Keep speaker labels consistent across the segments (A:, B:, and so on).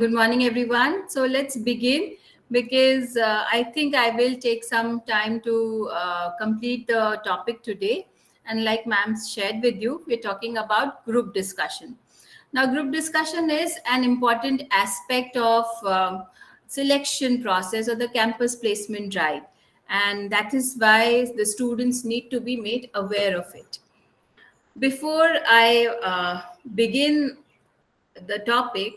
A: Good morning, everyone. So let's begin because I think I will take some time to complete the topic today. And like ma'am shared with you, we're talking about group discussion. Now, group discussion is an important aspect of selection process or the campus placement drive. And that is why the students need to be made aware of it. Before I begin the topic,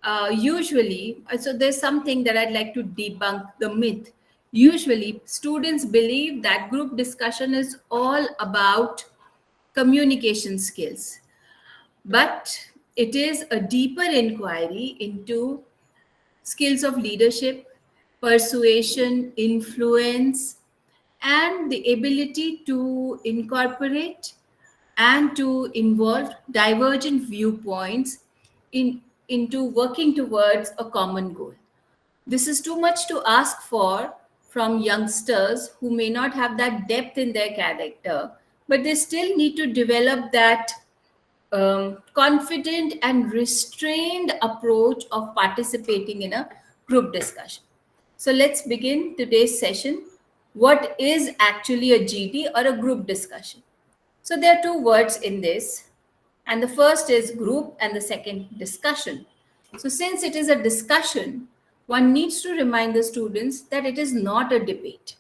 A: so there's something that I'd like to debunk the myth. Usually, students believe that group discussion is all about communication skills, but it is a deeper inquiry into skills of leadership, persuasion, influence, and the ability to incorporate and to involve divergent viewpoints into working towards a common goal. This is too much to ask for from youngsters who may not have that depth in their character, but they still need to develop that confident and restrained approach of participating in a group discussion. So let's begin today's session. What is actually a GD or a group discussion? So there are two words in this, and the first is group and the second discussion. So since it is a discussion, one needs to remind the students that it is not a debate.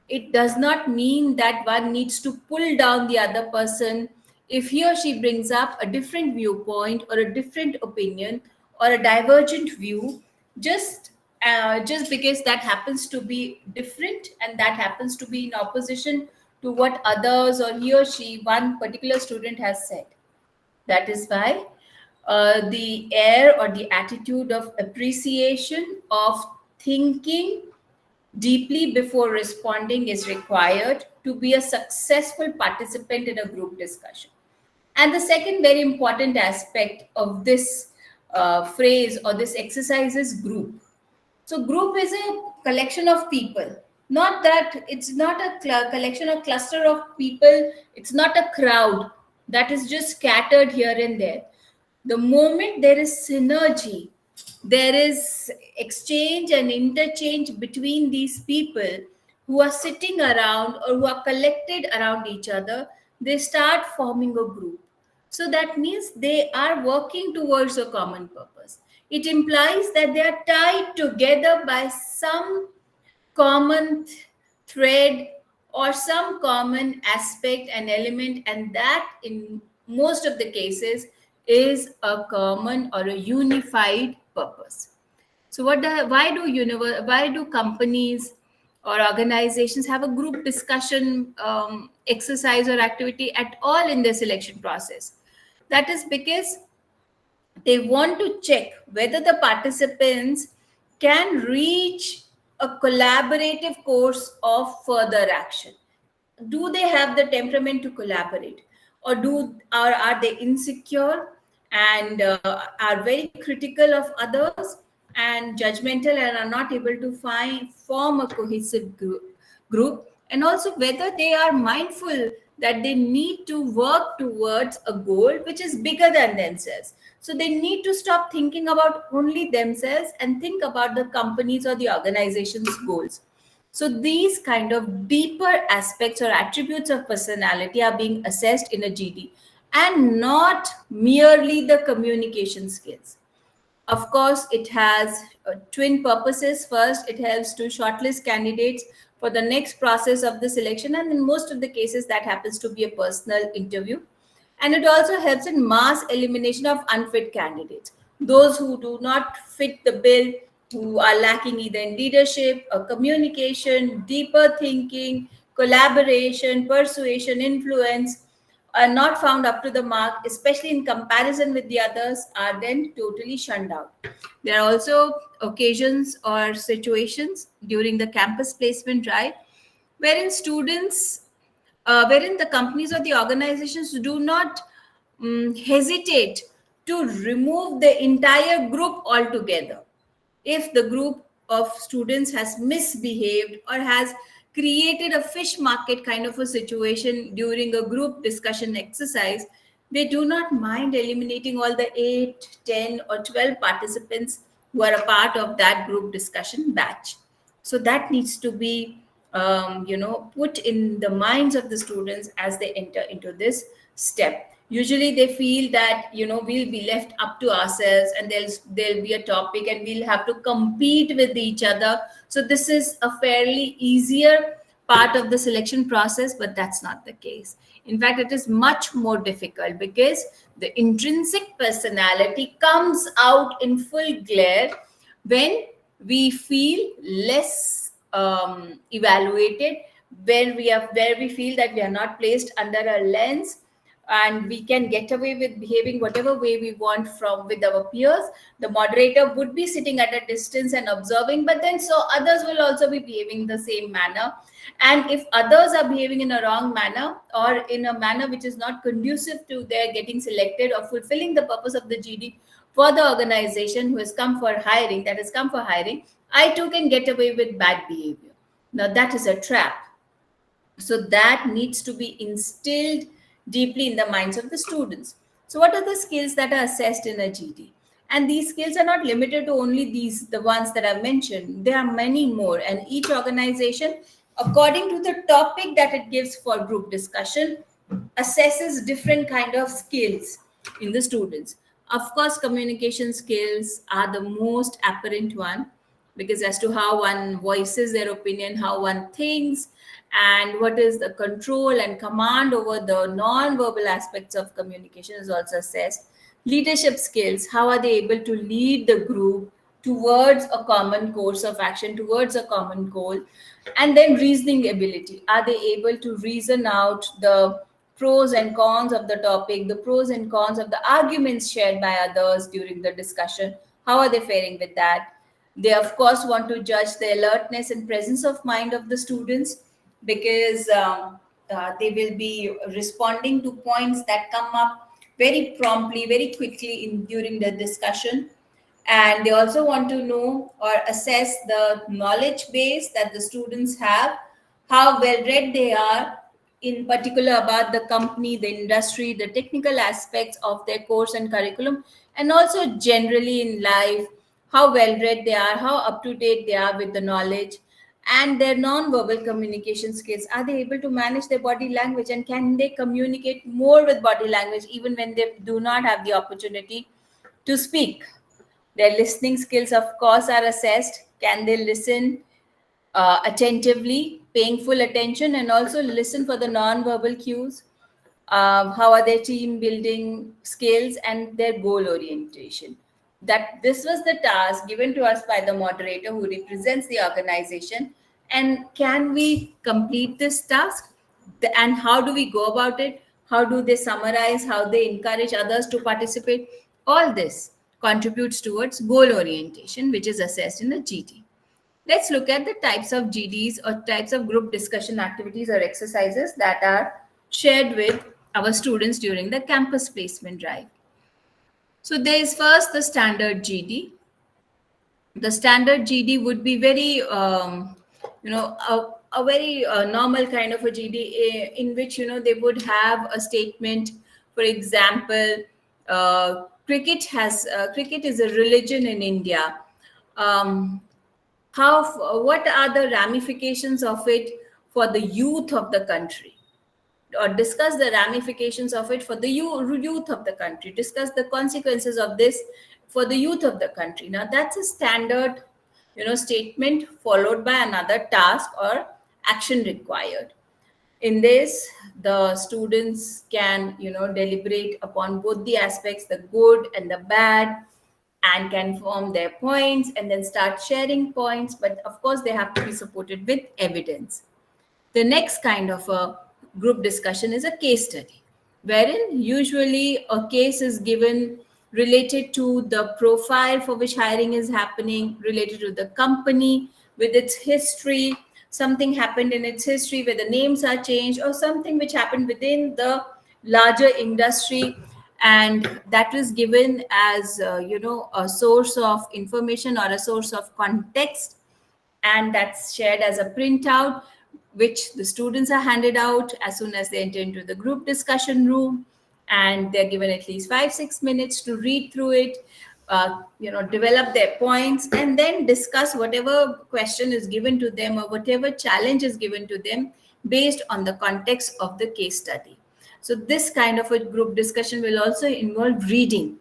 A: It does not mean that one needs to pull down the other person if he or she brings up a different viewpoint or a different opinion or a divergent view, just because that happens to be different and that happens to be in opposition to what others or he or she, one particular student, has said. That is why the air or the attitude of appreciation, of thinking deeply before responding is required to be a successful participant in a group discussion. And the second very important aspect of this phrase or this exercise is group. So, group is a collection of people. Not that it's not a collection or cluster of people, it's not a crowd that is just scattered here and there. The moment there is synergy, there is exchange and interchange between these people who are sitting around or who are collected around each other, they start forming a group. So that means they are working towards a common purpose. It implies that they are tied together by some common thread or some common aspect and element, and that in most of the cases is a common or a unified purpose. So why do companies or organizations have a group discussion exercise or activity at all in their selection process? That is because they want to check whether the participants can reach a collaborative course of further action. Do they have the temperament to collaborate, or are they insecure and are very critical of others and judgmental and are not able to form a cohesive group, and also whether they are mindful that they need to work towards a goal which is bigger than themselves. So they need to stop thinking about only themselves and think about the company's or the organization's goals. So these kind of deeper aspects or attributes of personality are being assessed in a GD, and not merely the communication skills. Of course, it has twin purposes. First, it helps to shortlist candidates for the next process of the selection, and in most of the cases, that happens to be a personal interview. And it also helps in mass elimination of unfit candidates, those who do not fit the bill, who are lacking either in leadership or communication, deeper thinking, collaboration, persuasion, influence, are not found up to the mark, especially in comparison with the others, are then totally shunned out. There are also occasions or situations during the campus placement drive wherein the companies or the organizations do not hesitate to remove the entire group altogether if the group of students has misbehaved or has created a fish market kind of a situation during a group discussion exercise. they do not mind eliminating all the 8, 10, or 12 participants who are a part of that group discussion batch. So that needs to be put in the minds of the students as they enter into this step. Usually they feel that we'll be left up to ourselves, and there'll be a topic and we'll have to compete with each other. So this is a fairly easier part of the selection process, but that's not the case. In fact, it is much more difficult because the intrinsic personality comes out in full glare when we feel less evaluated, where we feel that we are not placed under a lens, and we can get away with behaving whatever way we want from with our peers. The moderator would be sitting at a distance and observing, but then so others will also be behaving the same manner. And if others are behaving in a wrong manner, or in a manner which is not conducive to their getting selected or fulfilling the purpose of the GD for the organization who has come for hiring, that has come for hiring, I too can get away with bad behavior. Now that is a trap. So that needs to be instilled deeply in the minds of the students. So what are the skills that are assessed in a GD? And these skills are not limited to only the ones that I've mentioned. There are many more, and each organization, according to the topic that it gives for group discussion, assesses different kind of skills in the students. Of course, communication skills are the most apparent one, because as to how one voices their opinion, how one thinks, and what is the control and command over the non-verbal aspects of communication is also assessed. Leadership skills, how are they able to lead the group towards a common course of action, towards a common goal. And then reasoning ability, are they able to reason out the pros and cons of the topic, the pros and cons of the arguments shared by others during the discussion, how are they faring with that. They of course want to judge the alertness and presence of mind of the students, because they will be responding to points that come up very promptly, very quickly during the discussion. And they also want to know or assess the knowledge base that the students have, how well read they are, in particular about the company, the industry, the technical aspects of their course and curriculum, and also generally in life, how well read they are, how up to date they are with the knowledge. And their non-verbal communication skills, are they able to manage their body language, and can they communicate more with body language even when they do not have the opportunity to speak. Their listening skills, of course, are assessed. Can they listen attentively, paying full attention, and also listen for the non-verbal cues? How are their team building skills and their goal orientation? That this was the task given to us by the moderator who represents the organization. And can we complete this task? And how do we go about it? How do they summarize? How they encourage others to participate? All this contributes towards goal orientation, which is assessed in the GD. Let's look at the types of GDs, or types of group discussion activities or exercises that are shared with our students during the campus placement drive. So there is first the standard GD. The standard GD would be very, a very normal kind of a GD, in which, they would have a statement. For example, cricket is a religion in India. What are the ramifications of it for the youth of the country? Or discuss the ramifications of it for the youth of the country, discuss the consequences of this for the youth of the country. Now that's a standard statement, followed by another task or action required. In this, the students can deliberate upon both the aspects, the good and the bad, and can form their points and then start sharing points. But of course they have to be supported with evidence. The next kind of a group discussion is a case study, wherein usually a case is given related to the profile for which hiring is happening, related to the company with its history, something happened in its history where the names are changed, or something which happened within the larger industry, and that is given as a source of information or a source of context, and that's shared as a printout, which the students are handed out as soon as they enter into the group discussion room. and they're given at least 5-6 minutes to read through it, develop their points, and then discuss whatever question is given to them or whatever challenge is given to them based on the context of the case study. So this kind of a group discussion will also involve reading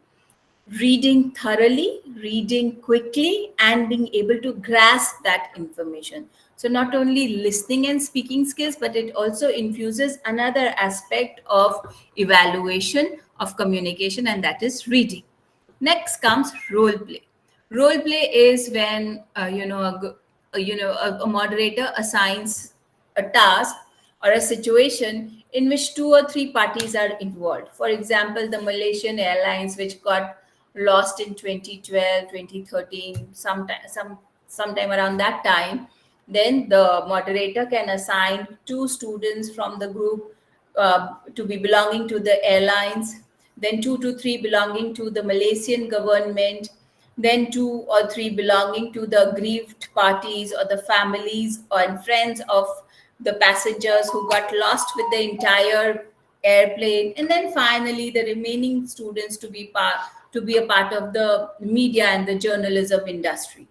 A: thoroughly, reading quickly, and being able to grasp that information. So, not only listening and speaking skills, but it also infuses another aspect of evaluation of communication, and that is reading. Next comes role play. Role play is when a moderator assigns a task or a situation in which two or three parties are involved. For example, the Malaysian Airlines, which got lost in 2012, 2013, sometime around that time. Then the moderator can assign two students from the group to be belonging to the airlines, then two to three belonging to the Malaysian government, then two or three belonging to the aggrieved parties or the families and friends of the passengers who got lost with the entire airplane, and then finally the remaining students to be a part of the media and the journalism industry.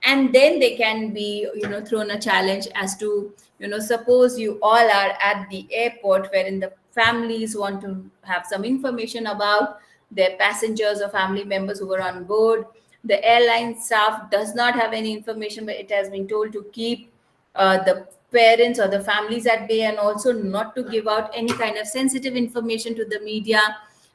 A: And then they can be thrown a challenge as to suppose you all are at the airport wherein the families want to have some information about their passengers or family members who were on board. The airline staff does not have any information, but it has been told to keep the parents or the families at bay, and also not to give out any kind of sensitive information to the media,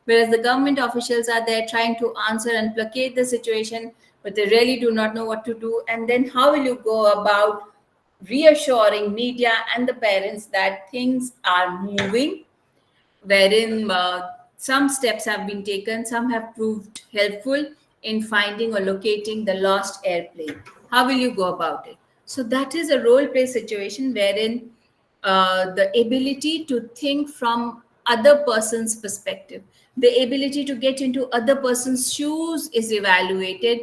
A: whereas the government officials are there trying to answer and placate the situation, but they really do not know what to do. And then how will you go about reassuring media and the parents that things are moving, wherein some steps have been taken, some have proved helpful in finding or locating the lost airplane? How will you go about it? So that is a role play situation wherein the ability to think from other person's perspective, the ability to get into other person's shoes is evaluated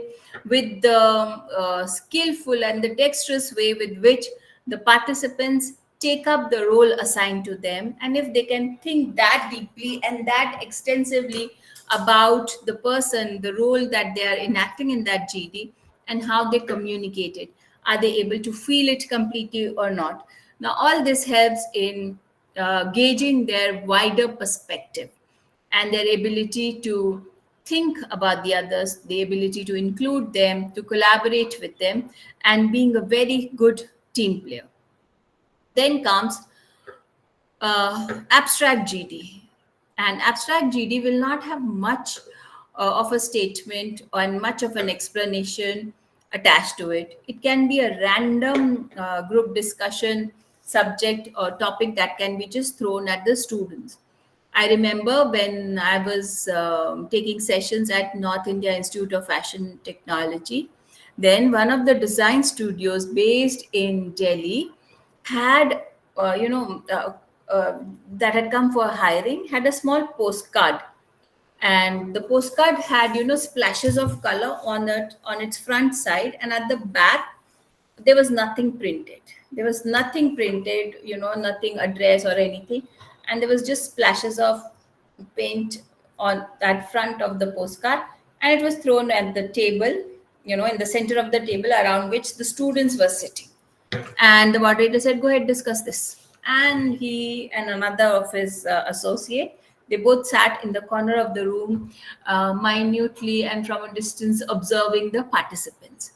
A: with the skillful and the dexterous way with which the participants take up the role assigned to them, and if they can think that deeply and that extensively about the person, the role that they are enacting in that GD, and how they communicate it, are they able to feel it completely or not? Now all this helps in gauging their wider perspective and their ability to think about the others, the ability to include them, to collaborate with them, and being a very good team player. Then comes abstract GD. And abstract GD will not have much of a statement and much of an explanation attached to it. It can be a random group discussion subject or topic that can be just thrown at the students. I remember when I was taking sessions at North India Institute of Fashion Technology, then one of the design studios based in Delhi had, that had come for hiring, had a small postcard, and the postcard had splashes of color on its front side, and at the back there was nothing printed. There was nothing printed, nothing address or anything, and there was just splashes of paint on that front of the postcard, and it was thrown at the table, in the center of the table around which the students were sitting. And the moderator said, go ahead, discuss this. And he and another of his associate, they both sat in the corner of the room, minutely and from a distance observing the participants.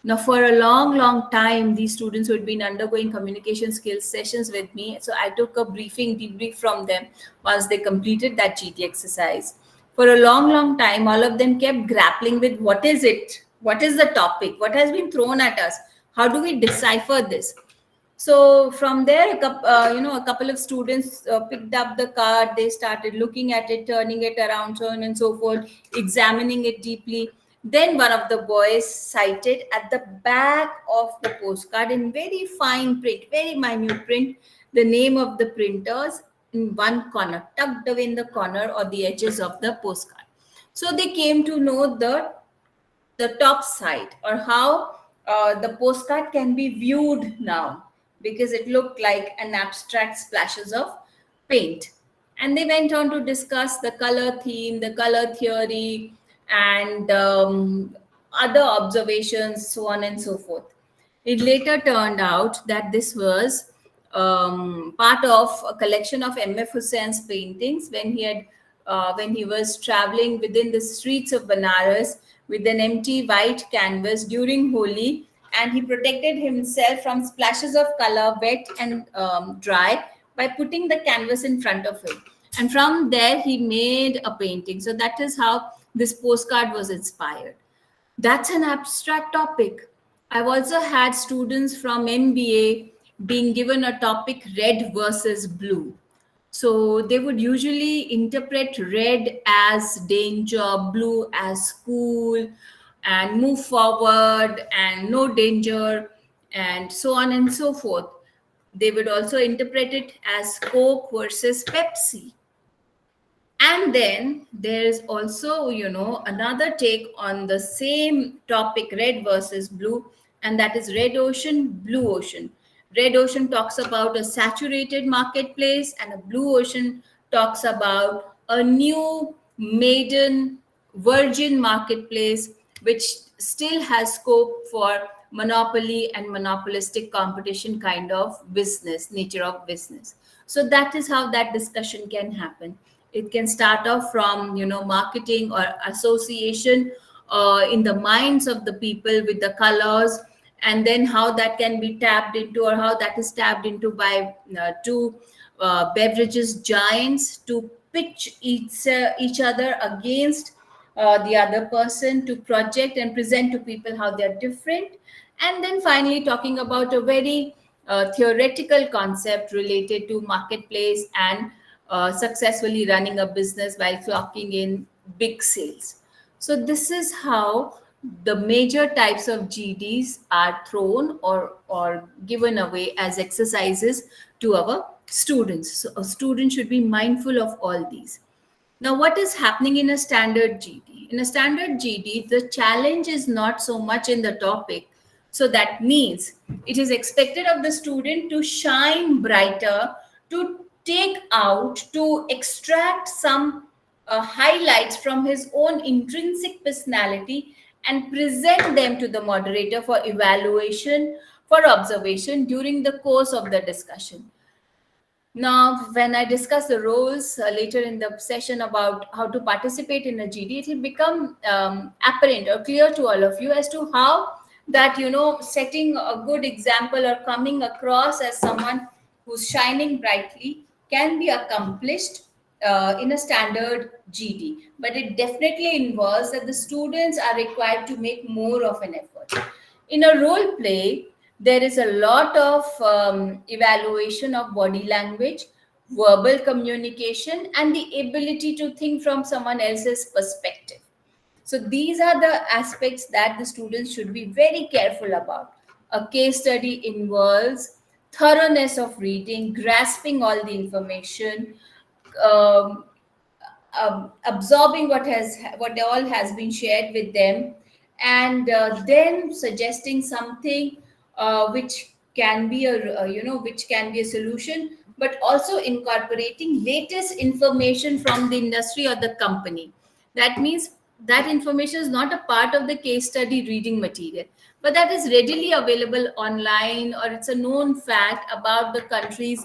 A: Now, for a long, long time, these students who had been undergoing communication skills sessions with me, so I took a debrief from them once they completed that GT exercise. For a long, long time, all of them kept grappling with what is it? What is the topic? What has been thrown at us? How do we decipher this? So from there, a couple of students picked up the card. They started looking at it, turning it around, so on and so forth, examining it deeply. Then one of the boys cited at the back of the postcard in very fine print, very minute print, the name of the printers in one corner, tucked away in the corner or the edges of the postcard. So they came to know the top side, or how the postcard can be viewed now, because it looked like an abstract splashes of paint. And they went on to discuss the color theme, the color theory, and other observations, so on and so forth. It later turned out that this was part of a collection of M.F. Hussein's paintings when he was traveling within the streets of Banaras with an empty white canvas during Holi, and he protected himself from splashes of color, wet and dry, by putting the canvas in front of him. And from there, he made a painting. So that is how this postcard was inspired. That's an abstract topic. I've also had students from MBA being given a topic red versus blue. So they would usually interpret red as danger, blue as cool, and move forward, and no danger, and so on and so forth. They would also interpret it as Coke versus Pepsi. And then there's also, another take on the same topic, red versus blue, and that is red ocean, blue ocean. Red ocean talks about a saturated marketplace, and a blue ocean talks about a new maiden virgin marketplace, which still has scope for monopoly and monopolistic competition kind of business, nature of business. So that is how that discussion can happen. It can start off from marketing or association in the minds of the people with the colors, and then how that can be tapped into, or how that is tapped into by two beverages giants to pitch each other against the other person, to project and present to people how they are different. And then finally talking about a very theoretical concept related to marketplace and successfully running a business while clocking in big sales. So this is how the major types of GDs are thrown or given away as exercises to our students. So a student should be mindful of all these. Now, what is happening in a standard GD? In a standard GD, the challenge is not so much in the topic. So that means it is expected of the student to shine brighter, to take out, to extract some highlights from his own intrinsic personality and present them to the moderator for evaluation, for observation during the course of the discussion. Now, when I discuss the roles later in the session about how to participate in a GD, it will become apparent or clear to all of you as to how that, setting a good example or coming across as someone who's shining brightly can be accomplished in a standard GD. But it definitely involves that the students are required to make more of an effort. In a role play, there is a lot of evaluation of body language, verbal communication, and the ability to think from someone else's perspective. So these are the aspects that the students should be very careful about. A case study involves thoroughness of reading, grasping all the information, um, absorbing what all has been shared with them, and then suggesting something which can be a solution, but also incorporating latest information from the industry or the company. That means that information is not a part of the case study reading material, but that is readily available online, or it's a known fact about the country's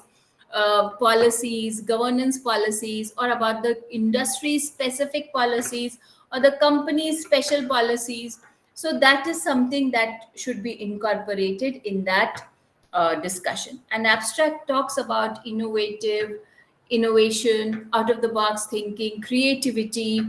A: policies, governance policies, or about the industry specific policies or the company's special policies. So that is something that should be incorporated in that discussion. An abstract talks about innovation, out of the box thinking, creativity,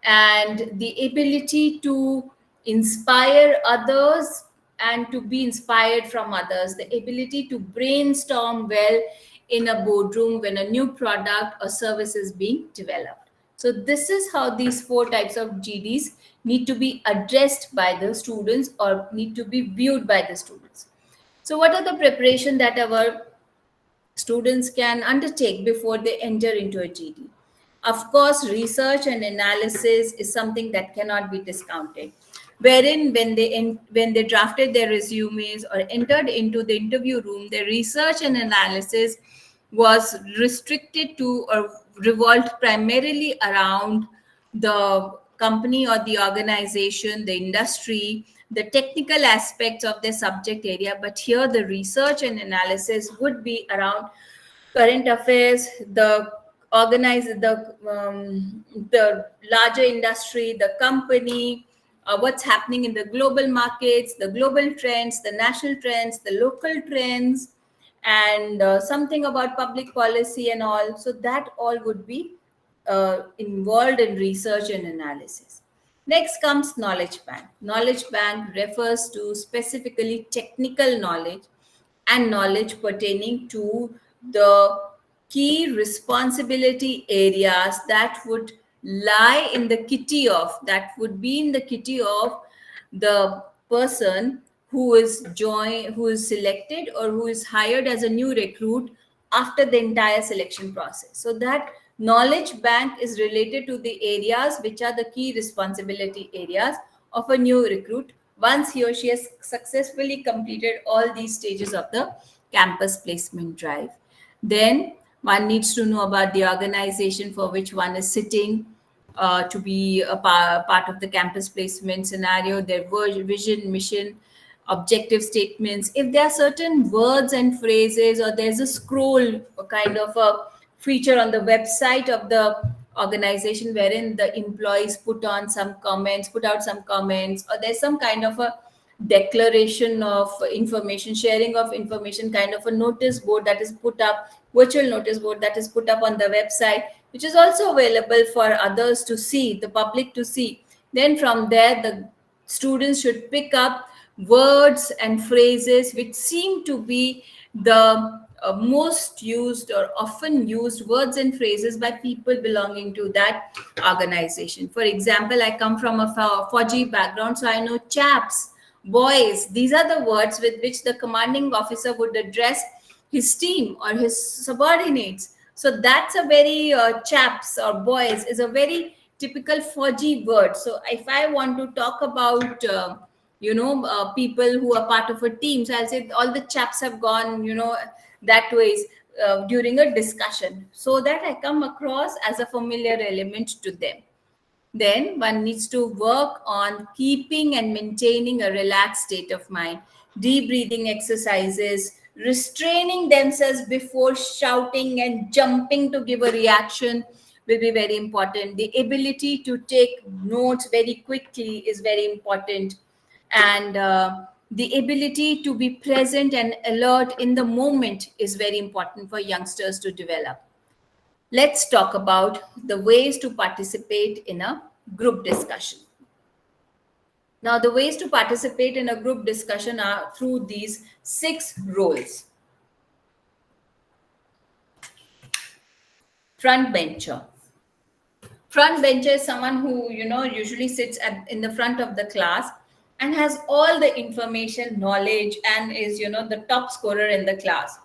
A: and the ability to inspire others and to be inspired from others, the ability to brainstorm well in a boardroom when a new product or service is being developed. So this is how these four types of GDs need to be addressed by the students or need to be viewed by the students. So what are the preparation that our students can undertake before they enter into a GD? Of course, research and analysis is something that cannot be discounted. Wherein, when they drafted their resumes or entered into the interview room, their research and analysis was restricted to or revolved primarily around the company or the organization, the industry, the technical aspects of their subject area. But here, the research and analysis would be around current affairs, the larger industry, the company, what's happening in the global markets, the global trends, the national trends, the local trends, and something about public policy and all. So that all would be involved in research and analysis. Next comes knowledge bank. Knowledge bank refers to specifically technical knowledge and knowledge pertaining to the key responsibility areas that would lie in the kitty of, that would be in the kitty of the person who is selected or who is hired as a new recruit after the entire selection process. So that knowledge bank is related to the areas which are the key responsibility areas of a new recruit once he or she has successfully completed all these stages of the campus placement drive. Then one needs to know about the organization for which one is sitting, to be a part of the campus placement scenario, their vision, mission, objective statements. If there are certain words and phrases, or there's a scroll, a kind of a feature on the website of the organization wherein the employees put out some comments, or there's some kind of a declaration of information, sharing of information, kind of a notice board that is put up, virtual notice board that is put up on the website, which is also available for others to see, the public to see. Then from there, the students should pick up words and phrases which seem to be the most used or often used words and phrases by people belonging to that organization. For example, I come from a Fauji background, so I know chaps, boys. These are the words with which the commanding officer would address his team or his subordinates. So that's a very chaps or boys is a very typical Fauji word. So if I want to talk about people who are part of a team, so I'll say all the chaps have gone, that ways during a discussion, so that I come across as a familiar element to them. Then one needs to work on keeping and maintaining a relaxed state of mind. Deep breathing exercises, restraining themselves before shouting and jumping to give a reaction will be very important. The ability to take notes very quickly is very important. And the ability to be present and alert in the moment is very important for youngsters to develop. Let's talk about the ways to participate in a group discussion. Now, the ways to participate in a group discussion are through these 6 roles. Front bencher. Front bencher is someone who, usually sits in the front of the class and has all the information, knowledge, and is, the top scorer in the class.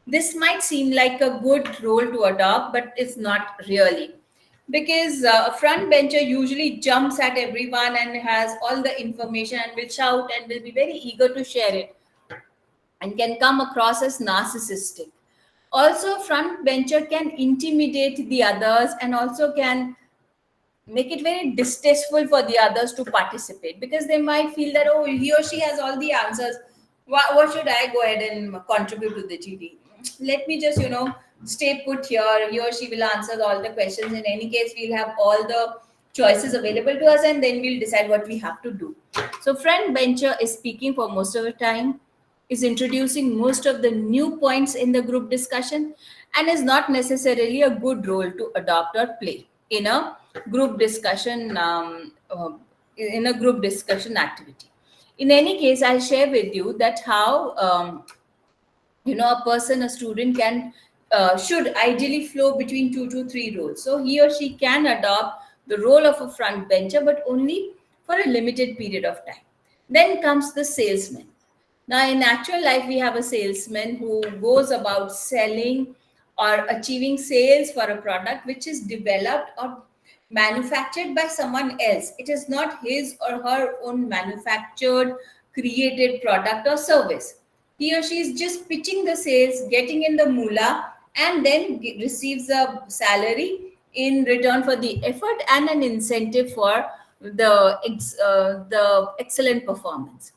A: This might seem like a good role to adopt, but it's not really, because a front bencher usually jumps at everyone and has all the information and will shout and will be very eager to share it, and can come across as narcissistic. Also, front bencher can intimidate the others and also can make it very distasteful for the others to participate, because they might feel that, oh, he or she has all the answers. What should I go ahead and contribute to the GD? Let me just, stay put here. He or she will answer all the questions. In any case, we'll have all the choices available to us, and then we'll decide what we have to do. So front bencher is speaking for most of the time, is introducing most of the new points in the group discussion, and is not necessarily a good role to adopt or play in a group discussion activity. In any case, I'll share with you that how a student can should ideally flow between 2 to 3 roles. So he or she can adopt the role of a front bencher, but only for a limited period of time. Then comes the salesman. Now, in actual life, we have a salesman who goes about selling or achieving sales for a product which is developed or manufactured by someone else. It is not his or her own manufactured, created product or service. He or she is just pitching the sales, getting in the moolah, and then receives a salary in return for the effort and an incentive for the excellent performance.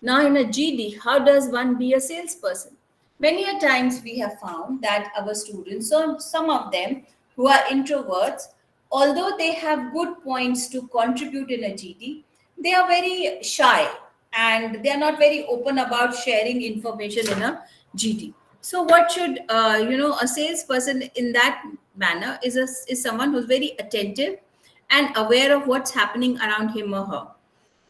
A: Now, in a GD, how does one be a salesperson? Many a times we have found that our students, so some of them who are introverts, although they have good points to contribute in a GD, they are very shy and they are not very open about sharing information in a GD. So, what should a salesperson in that manner is someone who's very attentive and aware of what's happening around him or her.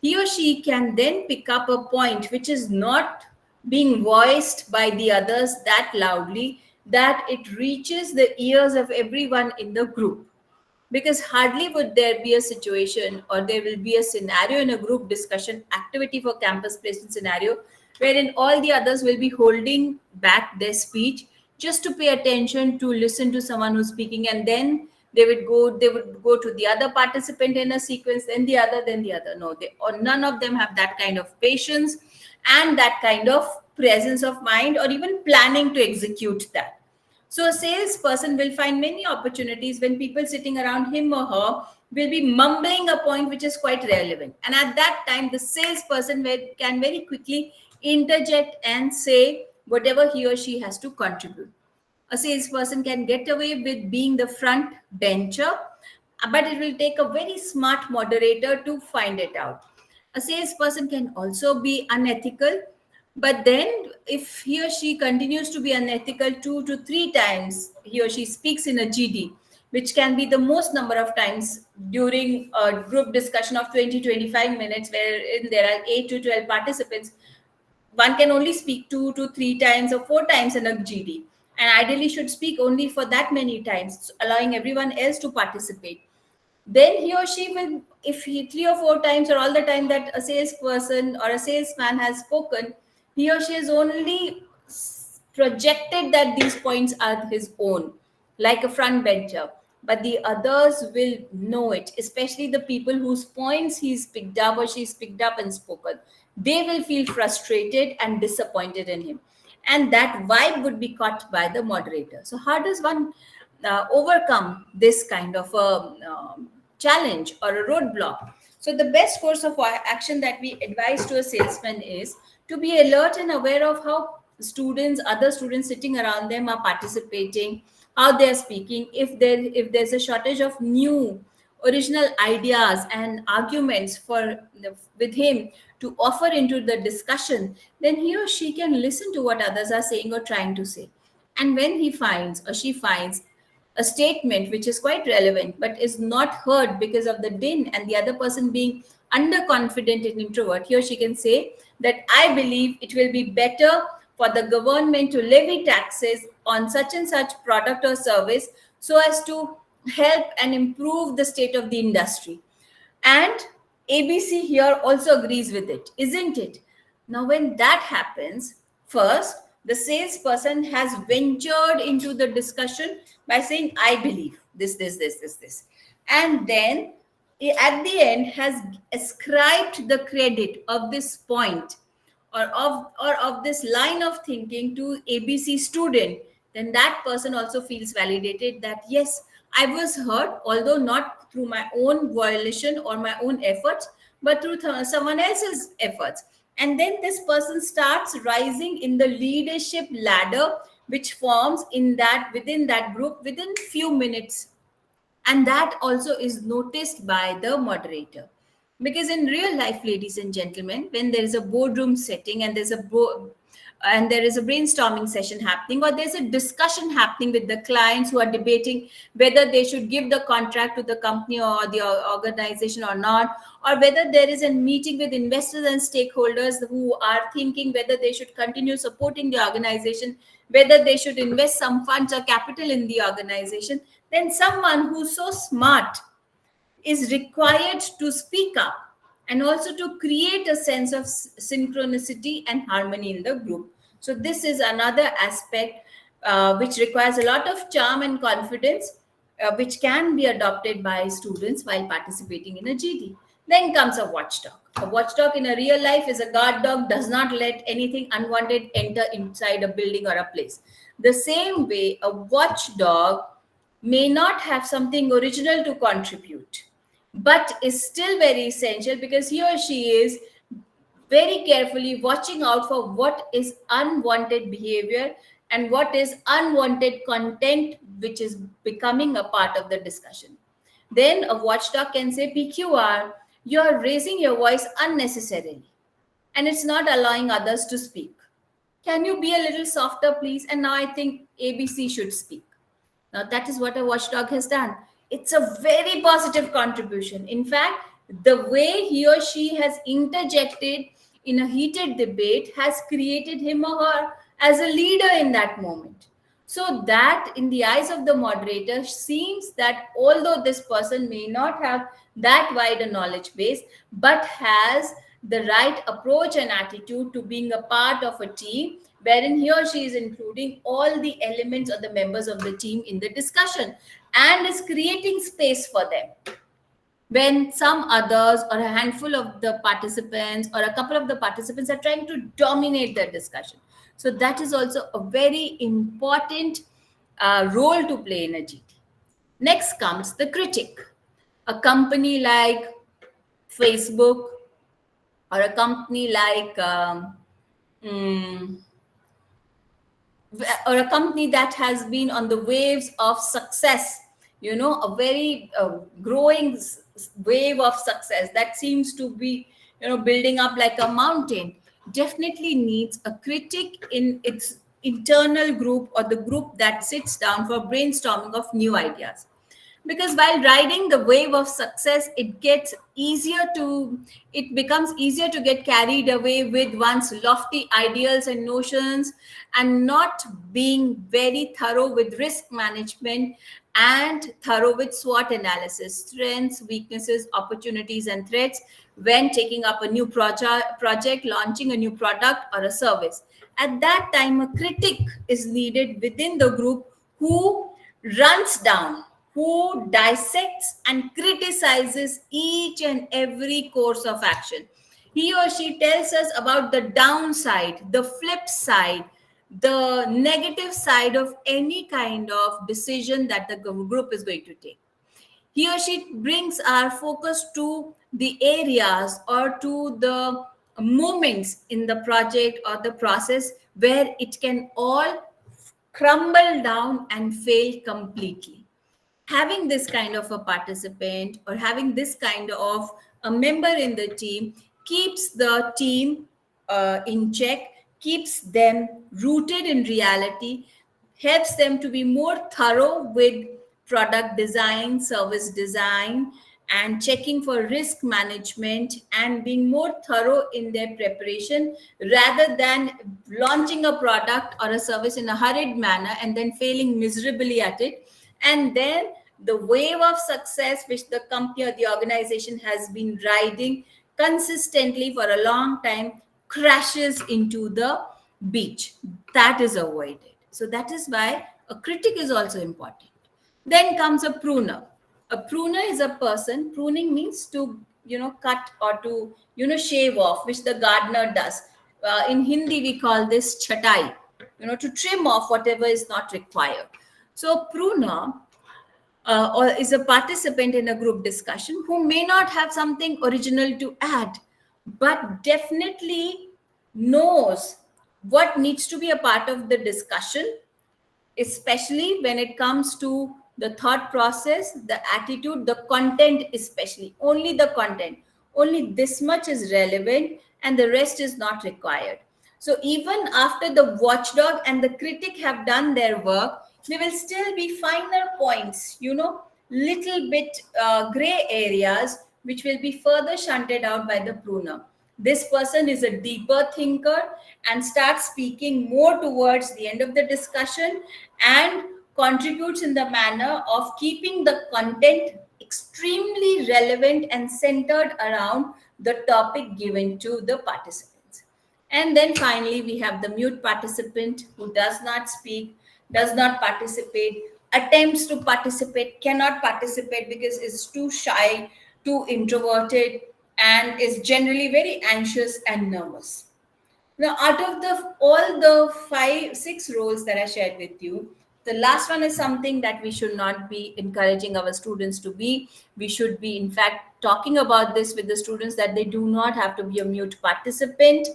A: He or she can then pick up a point which is not being voiced by the others that loudly that it reaches the ears of everyone in the group, because hardly would there be a situation or there will be a scenario in a group discussion activity for campus placement scenario wherein all the others will be holding back their speech just to pay attention to listen to someone who's speaking, and then they would go to the other participant in a sequence, then the other. No, they or none of them have that kind of patience and that kind of presence of mind or even planning to execute that. So a salesperson will find many opportunities when people sitting around him or her will be mumbling a point which is quite relevant. And at that time, the salesperson can very quickly interject and say whatever he or she has to contribute. A salesperson can get away with being the front bencher, but it will take a very smart moderator to find it out. A salesperson can also be unethical, but then if he or she continues to be unethical 2 to 3 times he or she speaks in a GD, which can be the most number of times during a group discussion of 20-25 minutes, wherein there are 8 to 12 participants, one can only speak 2 to 3 times or 4 times in a GD, and ideally should speak only for that many times, allowing everyone else to participate. Then he or she will, if he 3 or 4 times or all the time that a salesperson or a salesman has spoken, he or she has only projected that these points are his own, like a front bencher. But the others will know it, especially the people whose points he's picked up or she's picked up and spoken. They will feel frustrated and disappointed in him. And that vibe would be caught by the moderator. So, how does one overcome this kind of a challenge or a roadblock? So, the best course of action that we advise to a salesman is to be alert and aware of how other students sitting around them are participating, how they are speaking. If there's a shortage of new original ideas and arguments with him to offer into the discussion, then he or she can listen to what others are saying or trying to say. And when he finds or she finds a statement which is quite relevant but is not heard because of the din and the other person being underconfident and introvert, he or she can say that I believe it will be better for the government to levy taxes on such and such product or service so as to help and improve the state of the industry. And ABC here also agrees with it, isn't it? Now, when that happens, first, the salesperson has ventured into the discussion by saying, I believe this. And then at the end has ascribed the credit of this point or of this line of thinking to ABC student, then that person also feels validated that yes, I was heard, although not through my own volition or my own efforts, but through someone else's efforts. And then this person starts rising in the leadership ladder, which forms within that group within few minutes, and that also is noticed by the moderator. Because in real life, ladies and gentlemen, when there is a boardroom setting and there is a brainstorming session happening, or there's a discussion happening with the clients who are debating whether they should give the contract to the company or the organization or not, or whether there is a meeting with investors and stakeholders who are thinking whether they should continue supporting the organization, whether they should invest some funds or capital in the organization, then someone who's so smart is required to speak up and also to create a sense of synchronicity and harmony in the group. So, this is another aspect which requires a lot of charm and confidence, which can be adopted by students while participating in a GD. Then comes a watchdog. A watchdog in a real life is a guard dog, does not let anything unwanted enter inside a building or a place. The same way, a watchdog may not have something original to contribute, but is still very essential because he or she is very carefully watching out for what is unwanted behavior and what is unwanted content which is becoming a part of the discussion. Then a watchdog can say, PQR, you're raising your voice unnecessarily and it's not allowing others to speak. Can you be a little softer, please? And now I think ABC should speak. Now, that is what a watchdog has done. It's a very positive contribution. In fact, the way he or she has interjected in a heated debate has created him or her as a leader in that moment. So, that in the eyes of the moderator seems that although this person may not have that wide a knowledge base, but has the right approach and attitude to being a part of a team wherein he or she is including all the elements or the members of the team in the discussion and is creating space for them when some others or a handful of the participants or a couple of the participants are trying to dominate the discussion. So that is also a very important role to play in a GT. Next comes the critic. A company like Facebook or a company like mm, or a company that has been on the waves of success, a very growing wave of success that seems to be building up like a mountain, definitely needs a critic in its internal group or the group that sits down for brainstorming of new ideas. Because while riding the wave of success, it becomes easier to get carried away with one's lofty ideals and notions and not being very thorough with risk management and thorough with SWOT analysis, strengths, weaknesses, opportunities, and threats when taking up a new project, launching a new product or a service. At that time, a critic is needed within the group who runs down, who dissects and criticizes each and every course of action. He or she tells us about the downside, the flip side, the negative side of any kind of decision that the group is going to take. He or she brings our focus to the areas or to the moments in the project or the process where it can all crumble down and fail completely. Having this kind of a participant or having this kind of a member in the team keeps the team in check, keeps them rooted in reality, helps them to be more thorough with product design, service design, and checking for risk management and being more thorough in their preparation rather than launching a product or a service in a hurried manner and then failing miserably at it. And then the wave of success which the company or the organization has been riding consistently for a long time crashes into the beach. That is avoided. So that is why a critic is also important. Then comes a pruner. A pruner is a person, pruning means to cut or to shave off, which the gardener does. In Hindi we call this chatai, to trim off whatever is not required. So pruner or is a participant in a group discussion who may not have something original to add, but definitely knows what needs to be a part of the discussion, especially when it comes to the thought process, the attitude, the content, especially only the content. Only this much is relevant and the rest is not required. So even after the watchdog and the critic have done their work, there will still be finer points, little bit gray areas, which will be further shunted out by the pruner. This person is a deeper thinker and starts speaking more towards the end of the discussion and contributes in the manner of keeping the content extremely relevant and centered around the topic given to the participants. And then finally, we have the mute participant who does not speak, does not participate, attempts to participate, cannot participate because is too shy, too introverted, and is generally very anxious and nervous. Now, out of the all the five, six roles that I shared with you, the last one is something that we should not be encouraging our students to be. We should be, in fact, talking about this with the students that they do not have to be a mute participant.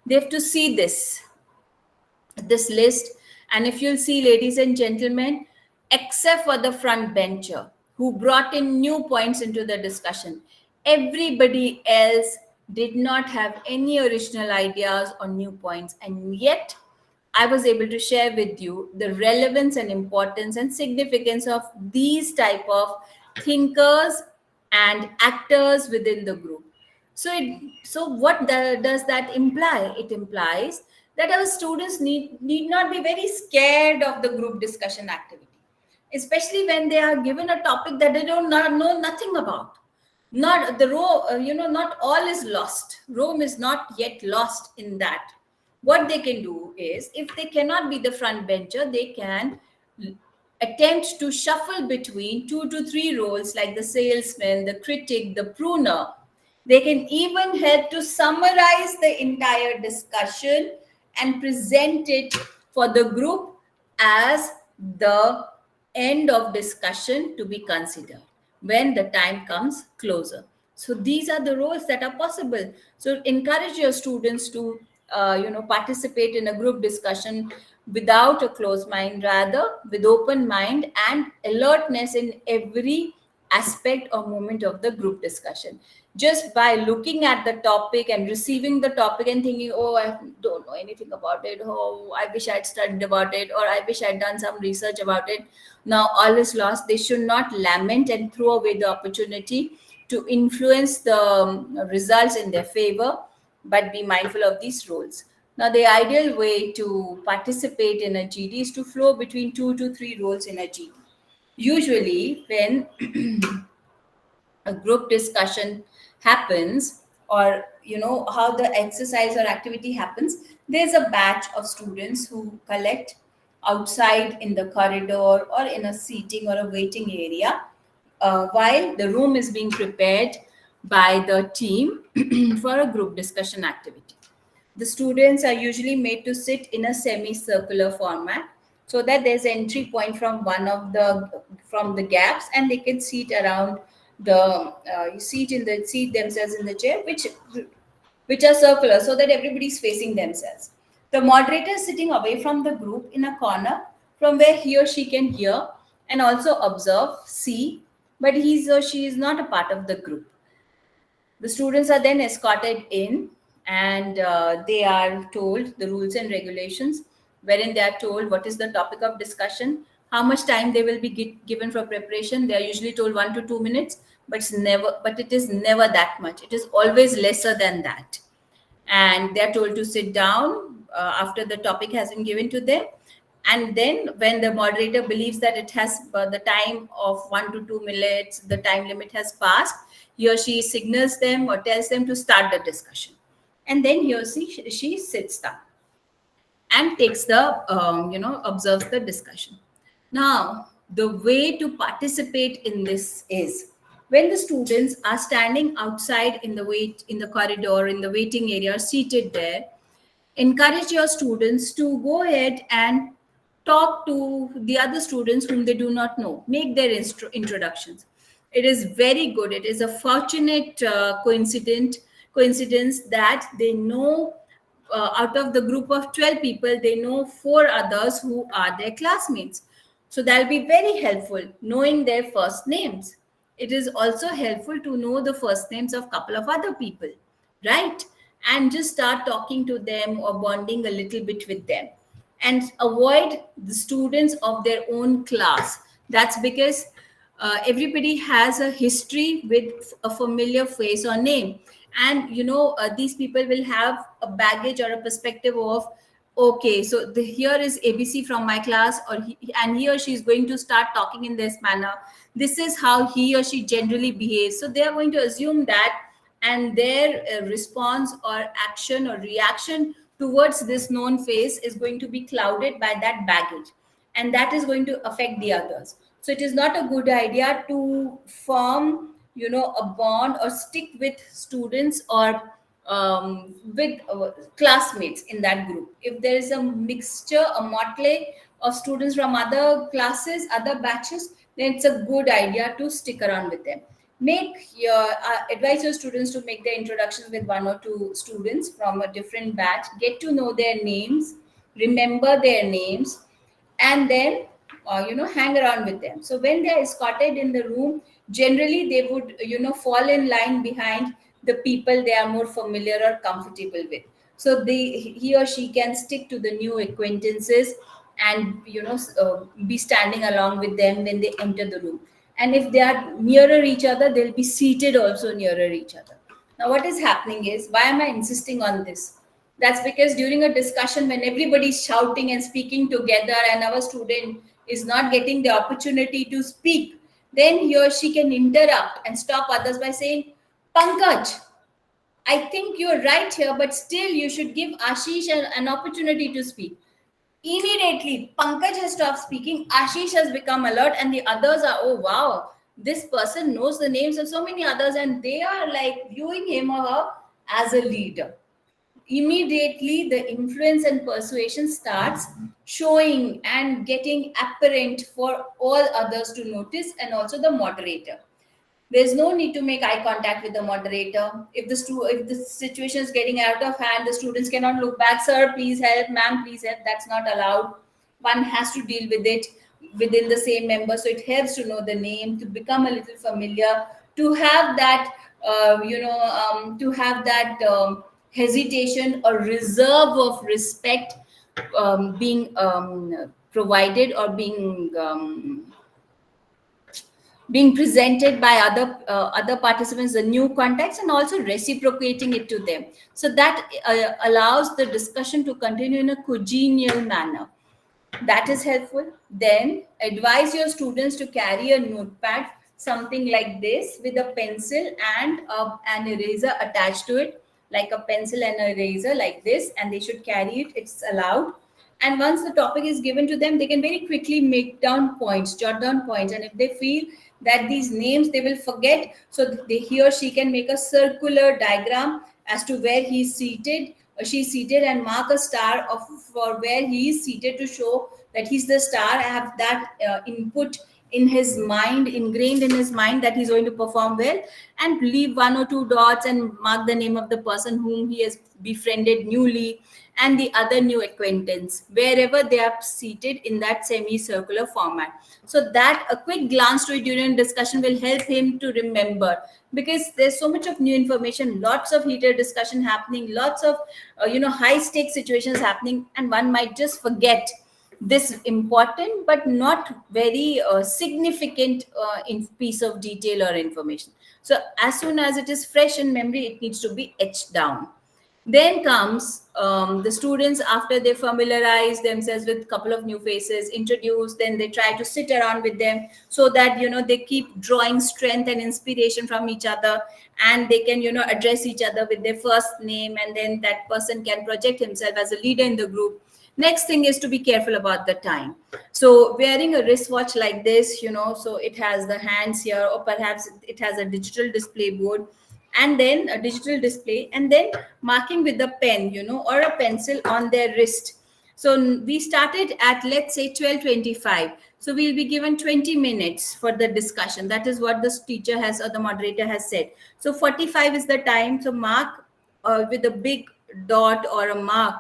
A: They have to see this list. And if you'll see, ladies and gentlemen, except for the front bencher who brought in new points into the discussion, everybody else did not have any original ideas or new points. And yet, I was able to share with you the relevance and importance and significance of these type of thinkers and actors within the group. So what does that imply? It implies that our students need not be very scared of the group discussion activity, especially when they are given a topic that they don't know nothing about. Not the not all is lost. Rome is not yet lost in that. What they can do is, if they cannot be the front bencher, they can attempt to shuffle between two to three roles like the salesman, the critic, the pruner. They can even help to summarize the entire discussion and present it for the group as the end of discussion to be considered when the time comes closer. So these are the roles that are possible. So encourage your students to participate in a group discussion without a closed mind, rather with open mind and alertness in every aspect or moment of the group discussion. Just by looking at the topic and receiving the topic and thinking, oh, I don't know anything about it, oh, I wish I'd studied about it, or I wish I'd done some research about it, now all is lost. They should not lament and throw away the opportunity to influence the results in their favor, but be mindful of these roles. Now, the ideal way to participate in a GD is to flow between two to three roles in a GD. Usually, when a group discussion happens, or how the exercise or activity happens, there's a batch of students who collect outside in the corridor or in a seating or a waiting area, while the room is being prepared by the team for a group discussion activity. The students are usually made to sit in a semicircular format so that there's entry point from one of the gaps, and they can seat around the seat themselves in the chair, which are circular, so that everybody's facing themselves. The moderator is sitting away from the group in a corner from where he or she can hear and also observe, see, but he or she is not a part of the group. The students are then escorted in, and they are told the rules and regulations, wherein they are told what is the topic of discussion, how much time they will be given for preparation. They are usually told 1 to 2 minutes, but it is never that much. It is always lesser than that. And they are told to sit down after the topic has been given to them. And then when the moderator believes that it has the time of 1 to 2 minutes, the time limit has passed, he or she signals them or tells them to start the discussion. And then he or she sits down and takes observes the discussion. Now, the way to participate in this is, when the students are standing outside in the corridor, in the waiting area, seated there, encourage your students to go ahead and talk to the other students whom they do not know. Make their introductions. It is very good. It is a fortunate coincidence that they know, out of the group of 12 people, they know four others who are their classmates. So that'll be very helpful, knowing their first names. It is also helpful to know the first names of a couple of other people, right? And just start talking to them or bonding a little bit with them. And avoid the students of their own class. That's because everybody has a history with a familiar face or name. And these people will have a baggage or a perspective of, okay, so here is ABC from my class, and he or she is going to start talking in this manner. This is how he or she generally behaves. So they are going to assume that, and their response or action or reaction towards this known face is going to be clouded by that baggage, and that is going to affect the others. So it is not a good idea to form a bond or stick with students or with classmates in that group. If there is a mixture, a motley of students from other classes, other batches, then it's a good idea to stick around with them. Make your advise your students to make their introductions with one or two students from a different batch. Get to know their names, remember their names, and then hang around with them. So when they are escorted in the room, generally they would fall in line behind the people they are more familiar or comfortable with, so he or she can stick to the new acquaintances and be standing along with them when they enter the room. And if they are nearer each other, they'll be seated also nearer each other. Now what is happening is, why am I insisting on this? That's because during a discussion, when everybody's shouting and speaking together and our student is not getting the opportunity to speak, then he or she can interrupt and stop others by saying, Pankaj, I think you're right here, but still you should give Ashish an opportunity to speak. Immediately, Pankaj has stopped speaking, Ashish has become alert, and the others are, oh wow, this person knows the names of so many others, and they are like viewing him or her as a leader. Immediately the influence and persuasion starts showing and getting apparent for all others to notice, and also the moderator. There's no need to make eye contact with the moderator. If the situation is getting out of hand, the students cannot look back, sir please help, ma'am please help. That's not allowed. One has to deal with it within the same member. So it helps to know the name, to become a little familiar, to have that hesitation or reserve of respect being provided, or being presented by other participants, the new contacts, and also reciprocating it to them, so that allows the discussion to continue in a congenial manner. That is helpful. Then advise your students to carry a notepad, something like this, with a pencil and an eraser attached to it, like a pencil and an eraser like this, and they should carry it. It's allowed. And once the topic is given to them, they can very quickly make down points, jot down points. And if they feel that these names they will forget, so he or she can make a circular diagram as to where he's seated or she's seated, and mark a star for where he is seated, to show that he's the star. Have that input in his mind, ingrained in his mind, that he's going to perform well, and leave one or two dots and mark the name of the person whom he has befriended newly, and the other new acquaintance, wherever they are seated in that semicircular format. So that a quick glance to it during discussion will help him to remember, because there's so much of new information, lots of heated discussion happening, lots of high stakes situations happening, and one might just forget this important but not very significant piece of detail or information. So as soon as it is fresh in memory, it needs to be etched down. Then comes the students, after they familiarize themselves with a couple of new faces, introduce, then they try to sit around with them, so that they keep drawing strength and inspiration from each other, and they can address each other with their first name, and then that person can project himself as a leader in the group. Next thing is to be careful about the time. So wearing a wristwatch like this, so it has the hands here, or perhaps it has a digital display board, and then a digital display, and then marking with a pen, or a pencil on their wrist. So we started at, let's say, 12:25. So we'll be given 20 minutes for the discussion. That is what the teacher has, or the moderator has said. So 45 is the time. So mark with a big dot or a mark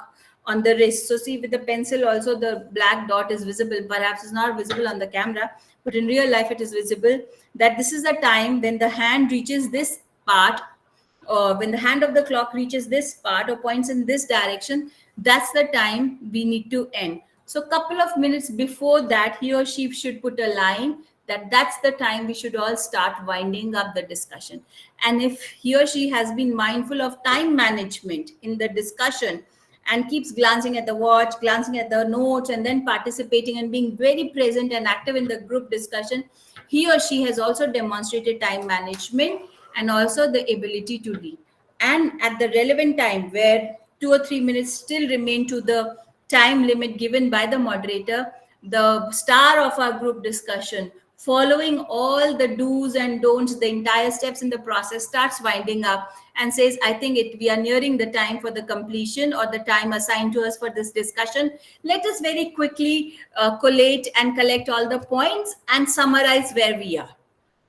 A: on the wrist. So see, with the pencil also, the black dot is visible. Perhaps it's not visible on the camera, but in real life it is visible, that this is the time when the hand reaches this part, when the hand of the clock reaches this part or points in this direction, that's the time we need to end. So a couple of minutes before that, he or she should put a line that that's the time we should all start winding up the discussion. And if he or she has been mindful of time management in the discussion, and keeps glancing at the watch, glancing at the notes, and then participating and being very present and active in the group discussion, he or she has also demonstrated time management and also the ability to lead. And at the relevant time, where 2 or 3 minutes still remain to the time limit given by the moderator, the star of our group discussion following all the do's and don'ts, the entire steps in the process, starts winding up and says, I think we are nearing the time for the completion or the time assigned to us for this discussion. Let us very quickly collate and collect all the points and summarize where we are,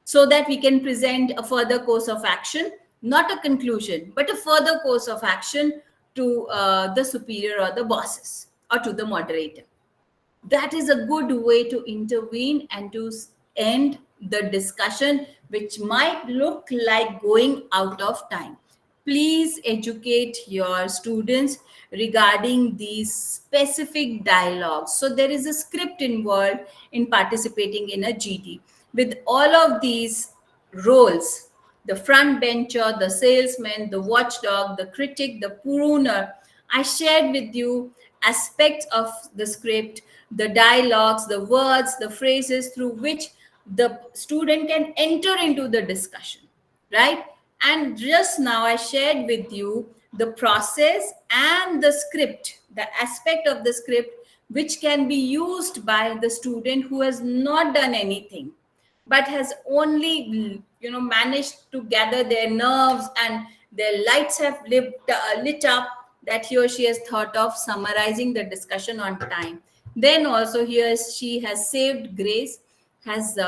A: so that we can present a further course of action, not a conclusion, but a further course of action to the superior or the bosses or to the moderator. That is a good way to intervene and to end the discussion, which might look like going out of time. Please educate your students regarding these specific dialogues. So there is a script involved in participating in a GD. With all of these roles, the front bencher, the salesman, the watchdog, the critic, the pruner, I shared with you aspects of the script, the dialogues, the words, the phrases through which the student can enter into the discussion, right? And just now I shared with you the process and the script, the aspect of the script which can be used by the student who has not done anything but has only managed to gather their nerves and their lights have lit up, that he or she has thought of summarizing the discussion on time. Then also here she has saved grace, has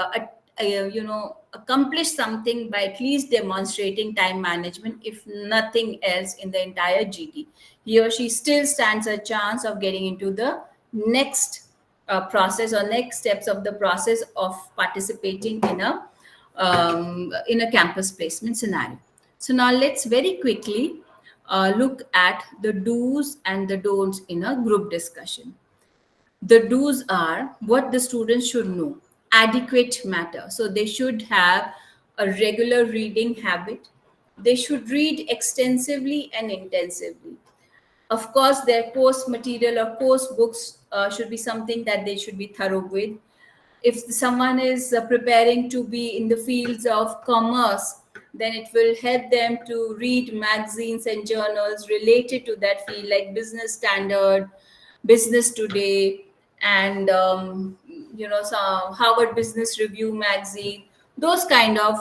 A: accomplished something by at least demonstrating time management, if nothing else in the entire GT. He or she still stands a chance of getting into the next process or next steps of the process of participating in a campus placement scenario. So now let's very quickly look at the do's and the don'ts in a group discussion. The do's are what the students should know: adequate matter. So they should have a regular reading habit. They should read extensively and intensively. Of course, their course material or course books should be something that they should be thorough with. If someone is preparing to be in the fields of commerce, then it will help them to read magazines and journals related to that field, like Business Standard, Business Today, and some Harvard Business Review magazine, those kind of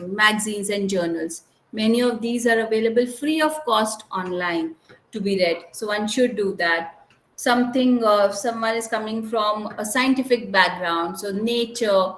A: magazines and journals. Many of these are available free of cost online to be read, so one should do that. Something, someone is coming from a scientific background, so Nature,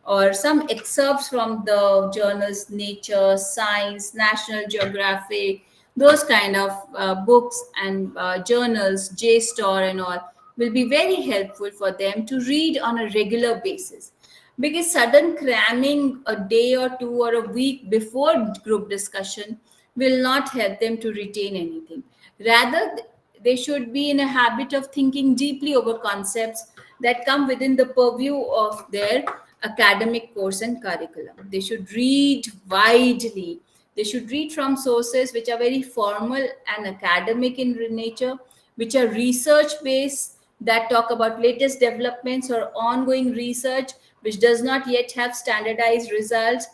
A: or some excerpts from the journals Nature, Science, National Geographic, those kind of books and journals, JSTOR and all, will be very helpful for them to read on a regular basis. Because sudden cramming a day or two or a week before group discussion will not help them to retain anything. Rather, they should be in a habit of thinking deeply over concepts that come within the purview of their academic course and curriculum. They should read widely. They should read from sources which are very formal and academic in nature, which are research based, that talk about latest developments or ongoing research which does not yet have standardized results.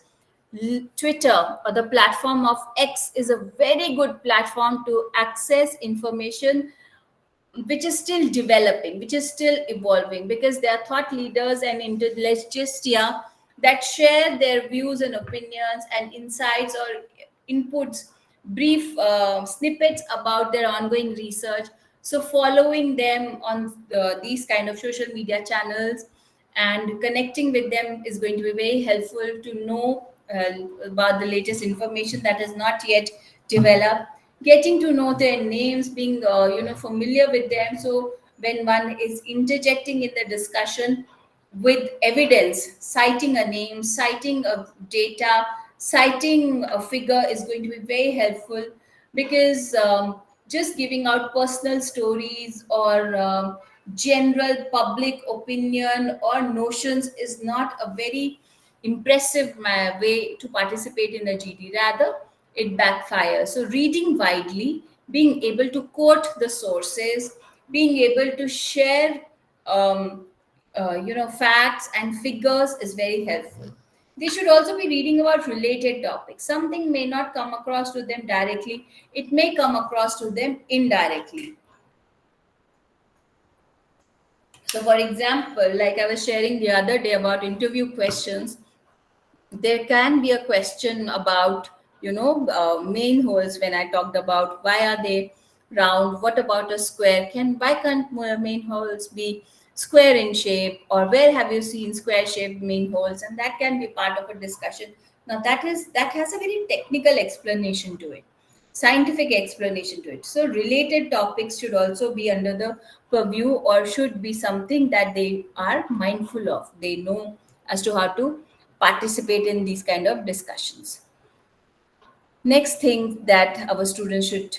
A: Twitter, or the platform of X, is a very good platform to access information which is still developing, which is still evolving, because there are thought leaders and intellectuals that share their views and opinions and insights or inputs, brief snippets about their ongoing research. So following them on these kind of social media channels and connecting with them is going to be very helpful to know about the latest information that is not yet developed. Getting to know their names, being familiar with them, so when one is interjecting in the discussion with evidence, citing a name, citing a data, citing a figure is going to be very helpful. Because just giving out personal stories or general public opinion or notions is not a very impressive way to participate in a GD. Rather, it backfires. So, reading widely, being able to quote the sources, being able to share, facts and figures is very helpful. They should also be reading about related topics. Something may not come across to them directly; it may come across to them indirectly. So, for example, like I was sharing the other day about interview questions, there can be a question about main holes. When I talked about why are they round, what about a square, why can't main holes be square in shape, or where have you seen square shaped main holes, and that can be part of a discussion. Now that has a very technical explanation to it, scientific explanation to it. So related topics should also be under the purview, or should be something that they are mindful of, they know as to how to participate in these kind of discussions. Next thing that our students should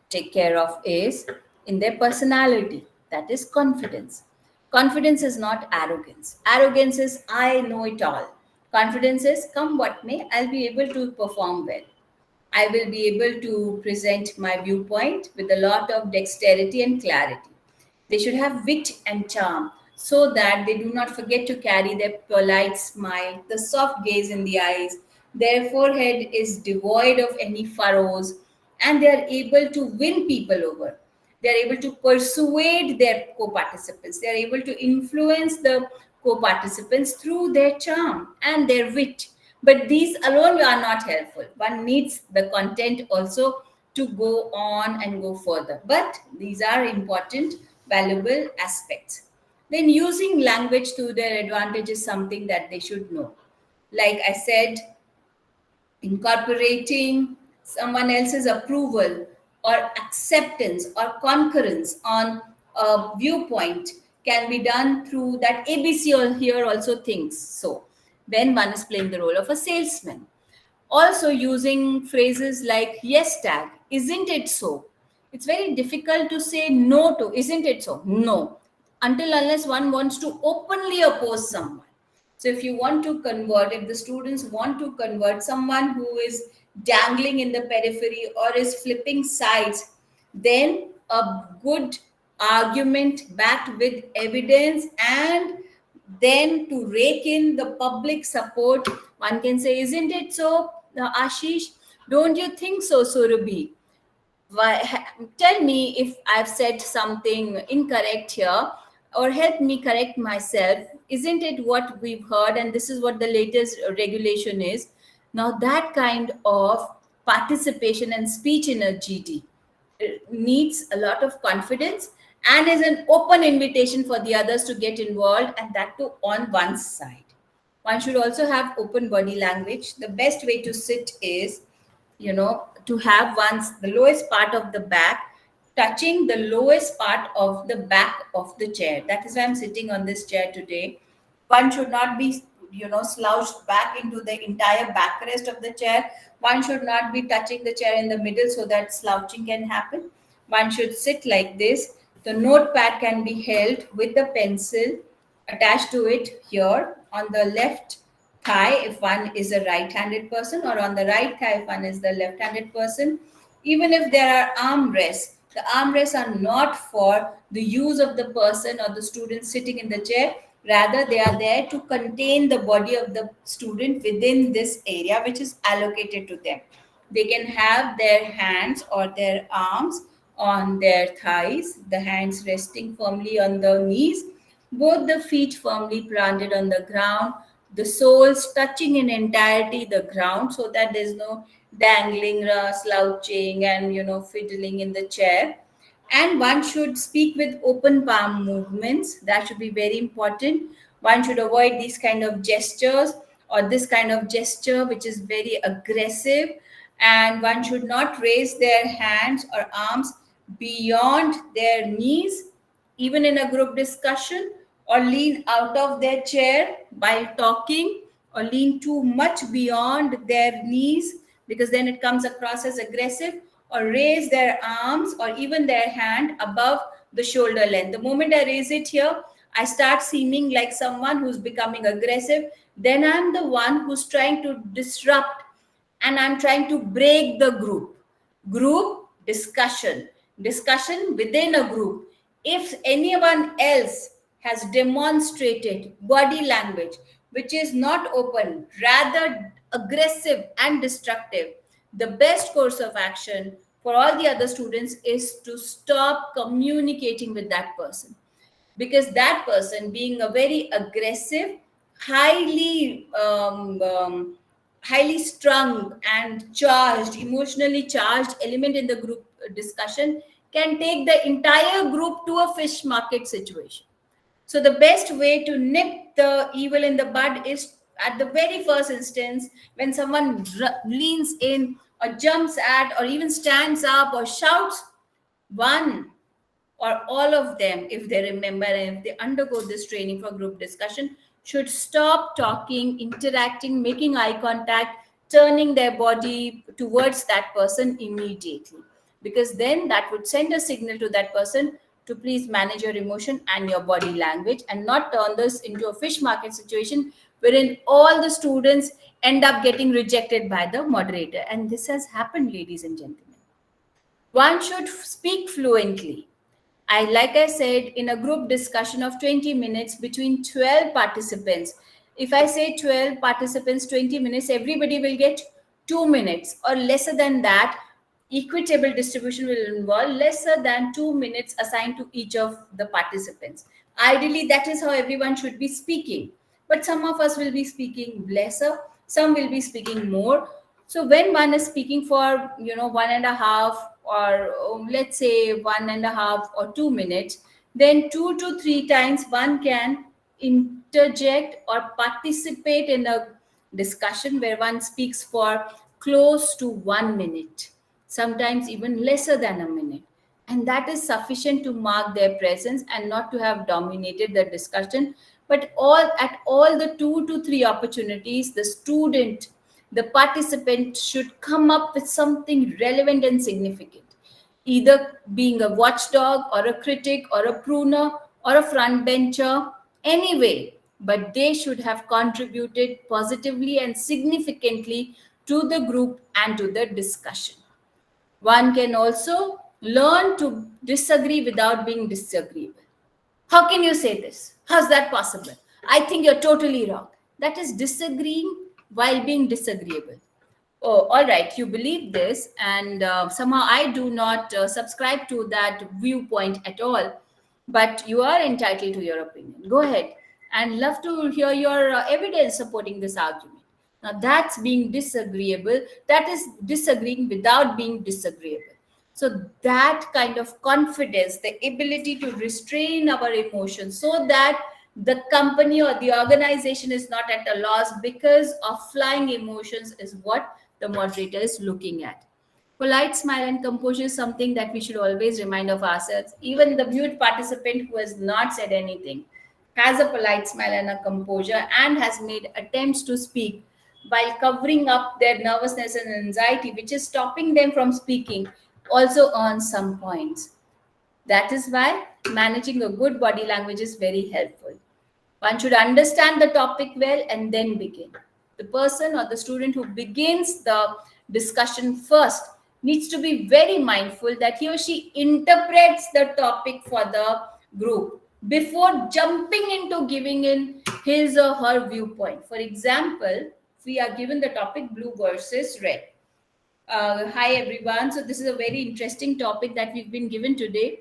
A: take care of is in their personality, that is confidence. Confidence is not arrogance. Arrogance is I know it all. Confidence is come what may, I'll be able to perform well. I will be able to present my viewpoint with a lot of dexterity and clarity. They should have wit and charm so that they do not forget to carry their polite smile, the soft gaze in the eyes. Their forehead is devoid of any furrows, and they are able to win people over. They are able to persuade their co participants. They are able to influence the co participants through their charm and their wit. But these alone are not helpful. One needs the content also to go on and go further. But these are important, valuable aspects. Then using language to their advantage is something that they should know. Like I said, incorporating someone else's approval or acceptance or concurrence on a viewpoint can be done through that ABC or here also thinks so, when one is playing the role of a salesman. Also, using phrases like yes tag, isn't it so? It's very difficult to say no to, isn't it so? No, until unless one wants to openly oppose someone. So, if you want to convert, if the students want to convert someone who is dangling in the periphery or is flipping sides, then a good argument backed with evidence, and then to rake in the public support, one can say, isn't it so, Ashish? Don't you think so, Surabhi? Tell me if I've said something incorrect here, or help me correct myself. Isn't it what we've heard? And this is what the latest regulation is. Now, that kind of participation and speech in a GT needs a lot of confidence and is an open invitation for the others to get involved, and that too on one's side. One should also have open body language. The best way to sit is, to have one's the lowest part of the back touching the lowest part of the back of the chair. That is why I'm sitting on this chair today. One should not be, slouched back into the entire backrest of the chair. One should not be touching the chair in the middle so that slouching can happen. One should sit like this. The notepad can be held with the pencil attached to it here on the left thigh if one is a right-handed person, or on the right thigh if one is the left-handed person. Even if there are armrests, the armrests are not for the use of the person or the student sitting in the chair. Rather, they are there to contain the body of the student within this area which is allocated to them. They can have their hands or their arms on their thighs, the hands resting firmly on the knees, both the feet firmly planted on the ground, the soles touching in entirety the ground so that there's no dangling, slouching, and fiddling in the chair. And one should speak with open palm movements. That should be very important. One should avoid these kind of gestures or this kind of gesture which is very aggressive, and one should not raise their hands or arms beyond their knees even in a group discussion, or lean out of their chair while talking, or lean too much beyond their knees because then it comes across as aggressive, or raise their arms or even their hand above the shoulder length. The moment I raise it here, I start seeming like someone who's becoming aggressive. Then I'm the one who's trying to disrupt, and I'm trying to break the group. Group discussion, discussion within a group. If anyone else has demonstrated body language which is not open, rather aggressive and destructive, the best course of action for all the other students is to stop communicating with that person. because that person, being a very aggressive, highly highly strung and charged, emotionally charged element in the group discussion, can take the entire group to a fish market situation. So the best way to nip the evil in the bud is at the very first instance, when someone leans in or jumps at or even stands up or shouts, one or all of them, if they remember and if they undergo this training for group discussion, should stop talking, interacting, making eye contact, turning their body towards that person immediately. Because then that would send a signal to that person to please manage your emotion and your body language, and not turn this into a fish market situation wherein all the students end up getting rejected by the moderator. And this has happened, ladies and gentlemen. One should speak fluently. Like I said, in a group discussion of 20 minutes between 12 participants, if I say 12 participants, 20 minutes, everybody will get 2 minutes or lesser than that. Equitable distribution will involve lesser than 2 minutes assigned to each of the participants. Ideally, that is how everyone should be speaking. But some of us will be speaking lesser, some will be speaking more. So when one is speaking for 1.5, or let's say 1.5 or 2 minutes, then 2 to 3 times one can interject or participate in a discussion where one speaks for close to 1 minute, sometimes even lesser than a minute. And that is sufficient to mark their presence and not to have dominated the discussion. But all the 2 to 3 opportunities, the participant should come up with something relevant and significant, either being a watchdog or a critic or a pruner or a front bencher, anyway, but they should have contributed positively and significantly to the group and to the discussion. One can also learn to disagree without being disagreeable. How can you say this? How's that possible? I think you're totally wrong. That is disagreeing while being disagreeable. Oh, all right, you believe this, and somehow I do not subscribe to that viewpoint at all. But you are entitled to your opinion. Go ahead, and love to hear your evidence supporting this argument. Now, that's being disagreeable. That is disagreeing without being disagreeable. So, that kind of confidence, the ability to restrain our emotions so that the company or the organization is not at a loss because of flying emotions, is what the moderator is looking at. Polite smile and composure is something that we should always remind of ourselves. Even the mute participant who has not said anything has a polite smile and a composure and has made attempts to speak while covering up their nervousness and anxiety, which is stopping them from speaking, also earns some points. That is why managing a good body language is very helpful. One should understand the topic well and then begin. The person or the student who begins the discussion first needs to be very mindful that he or she interprets the topic for the group before jumping into giving in his or her viewpoint. For example, we are given the topic blue versus red. Hi everyone. So this is a very interesting topic that we've been given today.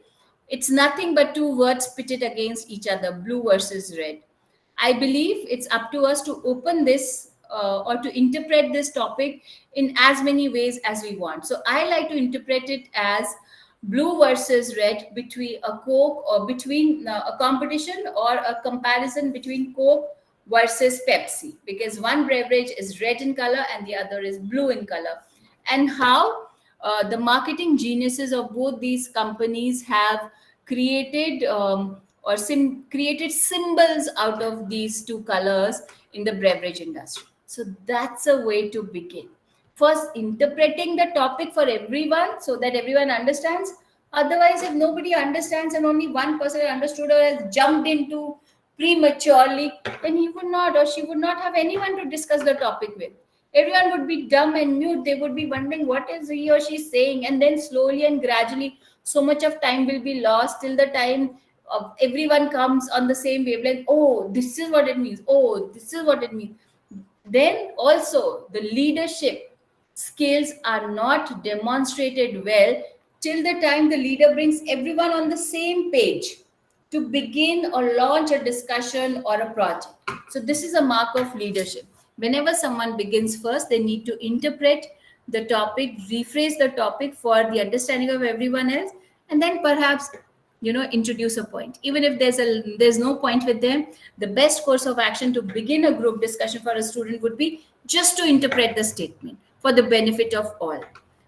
A: It's nothing but two words pitted against each other, blue versus red. I believe it's up to us to open this or to interpret this topic in as many ways as we want. So I like to interpret it as blue versus red, between a Coke, or between a competition or a comparison between Coke versus Pepsi, because one beverage is red in color and the other is blue in color, and how the marketing geniuses of both these companies have created created symbols out of these two colors in the beverage industry. So that's a way to begin. First, interpreting the topic for everyone so that everyone understands. Otherwise, if nobody understands and only one person understood or has jumped into prematurely, then he would not or she would not have anyone to discuss the topic with. Everyone would be dumb and mute. They would be wondering what is he or she saying, and then slowly and gradually so much of time will be lost till the time everyone comes on the same wavelength. Oh, this is what it means. Oh, this is what it means. Then also the leadership skills are not demonstrated well till the time the leader brings everyone on the same page. to begin or launch a discussion or a project. So, this is a mark of leadership. Whenever someone begins first, they need to interpret the topic, rephrase the topic for the understanding of everyone else, and then perhaps introduce a point. Even if there's no point with them, the best course of action to begin a group discussion for a student would be just to interpret the statement for the benefit of all.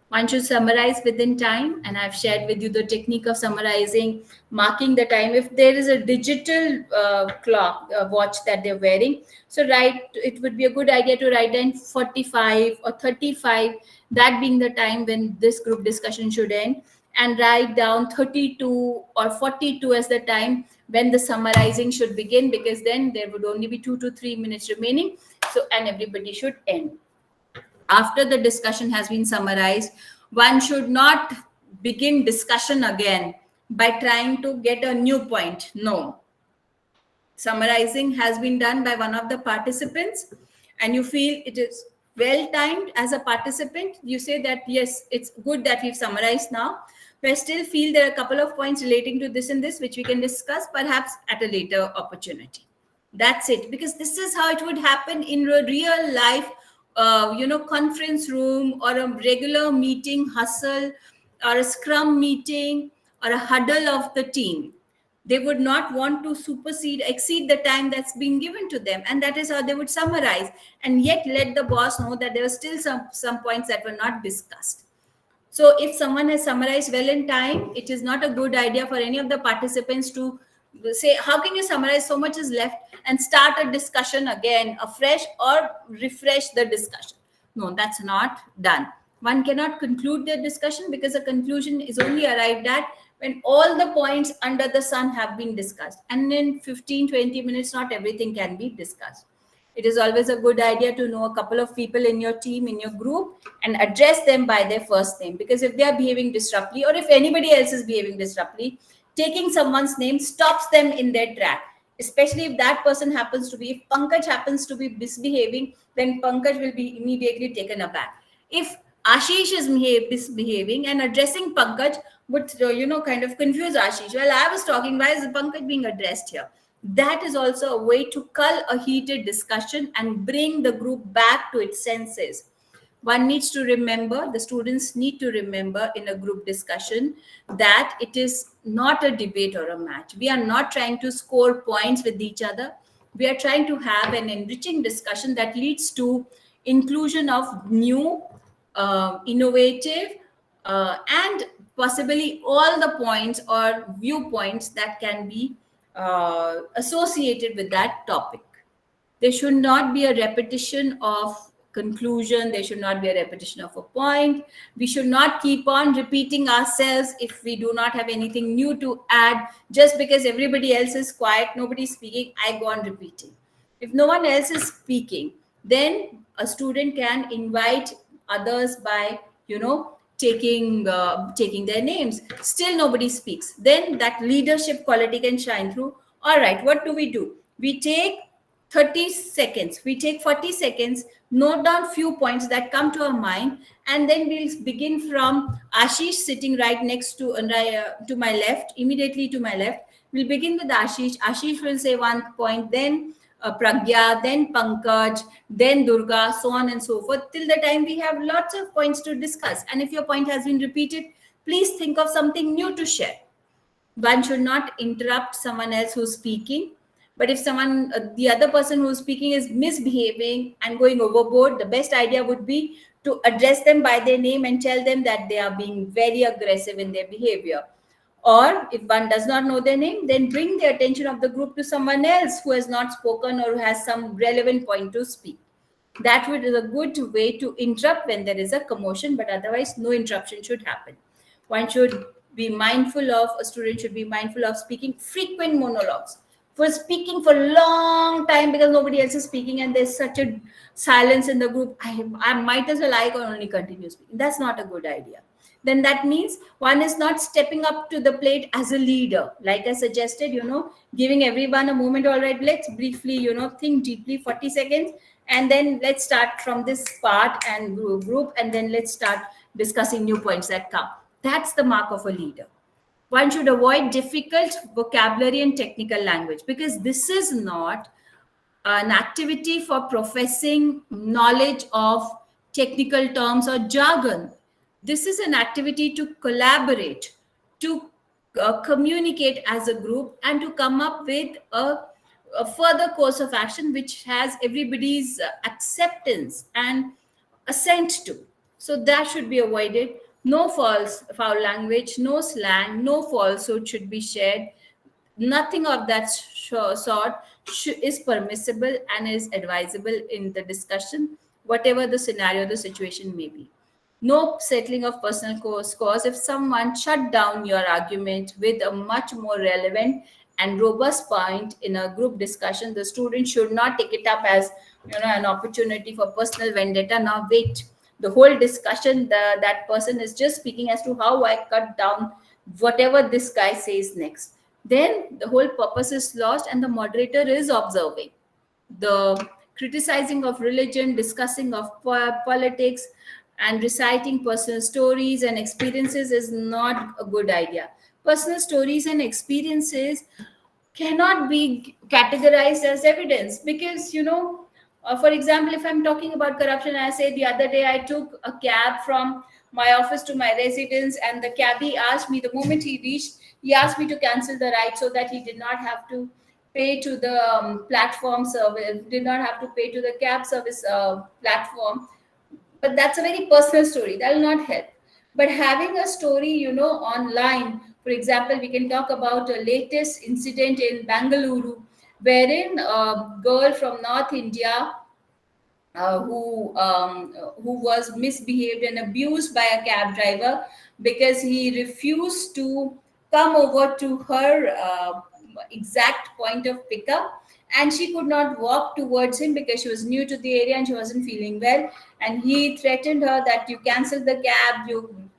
A: One should summarize within time, and I've shared with you the technique of summarizing, marking the time. If there is a digital clock watch that they're wearing, so it would be a good idea to write down 45 or 35, that being the time when this group discussion should end, and write down 32 or 42 as the time when the summarizing should begin, because then there would only be 2 to 3 minutes remaining. So, and everybody should end. After the discussion has been summarized, one should not begin discussion again by trying to get a new point. No. Summarizing has been done by one of the participants, and you feel it is well timed as a participant. You say that, yes, it's good that we've summarized now. But I still feel there are a couple of points relating to this and this, which we can discuss perhaps at a later opportunity. That's it, because this is how it would happen in a real life conference room, or a regular meeting hustle, or a scrum meeting, or a huddle of the team. They would not want to exceed the time that's been given to them, and that is how they would summarize, and yet let the boss know that there were still some points that were not discussed. So if someone has summarized well in time, it is not a good idea for any of the participants to say, how can you summarize, so much is left, and start a discussion again afresh or refresh the discussion. No, that's not done. One cannot conclude the discussion, because a conclusion is only arrived at when all the points under the sun have been discussed. And in 15-20 minutes, not everything can be discussed. It is always a good idea to know a couple of people in your team, in your group, and address them by their first name. Because if they are behaving disruptively, or if anybody else is behaving disruptively, taking someone's name stops them in their track. Especially if that person happens to be, if Pankaj happens to be misbehaving, then Pankaj will be immediately taken aback. If Ashish is misbehaving, and addressing Pankaj would, kind of confuse Ashish. Well, I was talking, why is Pankaj being addressed here? That is also a way to cull a heated discussion and bring the group back to its senses. One needs to remember, the students need to remember in a group discussion, that it is not a debate or a match. We are not trying to score points with each other. We are trying to have an enriching discussion that leads to inclusion of new, innovative, and possibly all the points or viewpoints that can be associated with that topic. There should not be a repetition of conclusion. There should not be a repetition of a point. We should not keep on repeating ourselves if we do not have anything new to add. Just because everybody else is quiet, nobody is speaking, I go on repeating. If no one else is speaking, then a student can invite others by, taking their names. Still nobody speaks. Then that leadership quality can shine through. All right, what do? We take 30 seconds, we take 40 seconds, note down few points that come to our mind, and then we'll begin from Ashish, sitting right next to my left, immediately to my left. We'll begin with Ashish will say one point, then Pragya, then Pankaj, then Durga, so on and so forth, till the time we have lots of points to discuss. And if your point has been repeated, please think of something new to share. One should not interrupt someone else who's speaking. But if the other person who's speaking is misbehaving and going overboard, the best idea would be to address them by their name and tell them that they are being very aggressive in their behavior. Or if one does not know their name, then bring the attention of the group to someone else who has not spoken or who has some relevant point to speak. That would be a good way to interrupt when there is a commotion, but otherwise no interruption should happen. A student should be mindful of speaking frequent monologues. For speaking for a long time because nobody else is speaking and there's such a silence in the group, I might as well, I can only continue speaking. That's not a good idea. Then that means one is not stepping up to the plate as a leader. Like I suggested, giving everyone a moment. All right, let's briefly, think deeply, 40 seconds. And then let's start from this part and group. And then let's start discussing new points that come. That's the mark of a leader. One should avoid difficult vocabulary and technical language, because this is not an activity for professing knowledge of technical terms or jargon. This is an activity to collaborate, to communicate as a group, and to come up with a further course of action which has everybody's acceptance and assent to. So that should be avoided. No false foul language, no slang, no falsehood should be shared. Nothing of that sort is permissible and is advisable in the discussion, whatever the scenario, the situation may be. No settling of personal scores. If someone shut down your argument with a much more relevant and robust point in a group discussion, the student should not take it up as, an opportunity for personal vendetta. Now wait, the whole discussion, that person is just speaking as to how I cut down whatever this guy says next. Then the whole purpose is lost, and the moderator is observing. The criticizing of religion, discussing of politics, and reciting personal stories and experiences is not a good idea. Personal stories and experiences cannot be categorized as evidence, because for example, if I'm talking about corruption, I say the other day I took a cab from my office to my residence, and the cabbie asked me, the moment he reached, he asked me to cancel the ride so that he did not have to pay to the platform service, did not have to pay to the cab service platform. But that's a very personal story, that will not help. But having a story, online, for example, we can talk about a latest incident in Bangalore, wherein a girl from North India, who was misbehaved and abused by a cab driver because he refused to come over to her exact point of pickup, and she could not walk towards him because she was new to the area and she wasn't feeling well. And he threatened her that you cancel the cab,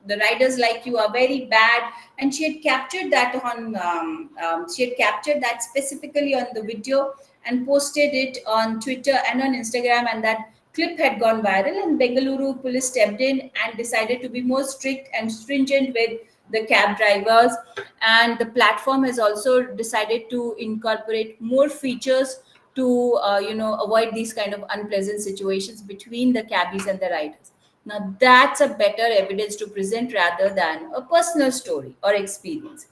A: the riders like you are very bad. And she had captured that on she had captured that specifically on the video and posted it on Twitter and on Instagram, and that clip had gone viral. And Bengaluru police stepped in and decided to be more strict and stringent with the cab drivers. And the platform has also decided to incorporate more features to avoid these kind of unpleasant situations between the cabbies and the riders. Now that's a better evidence to present rather than a personal story or experience.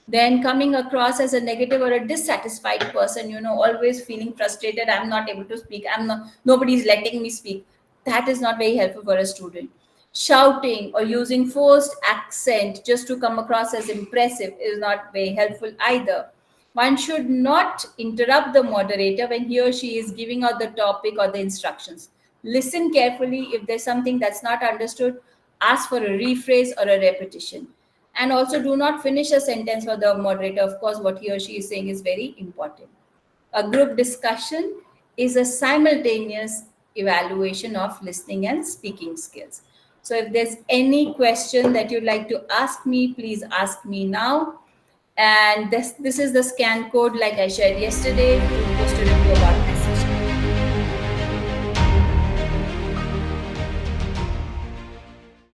A: Then coming across as a negative or a dissatisfied person, always feeling frustrated, I'm not able to speak, nobody's letting me speak. That is not very helpful for a student. Shouting or using forced accent just to come across as impressive is not very helpful either. One should not interrupt the moderator when he or she is giving out the topic or the instructions. Listen carefully. If there's something that's not understood, ask for a rephrase or a repetition. And also, do not finish a sentence for the moderator. Of course, what he or she is saying is very important. A group discussion is a simultaneous evaluation of listening and speaking skills. So if there's any question that you'd like to ask me, please ask me now. And this is the scan code like I shared yesterday to post a review about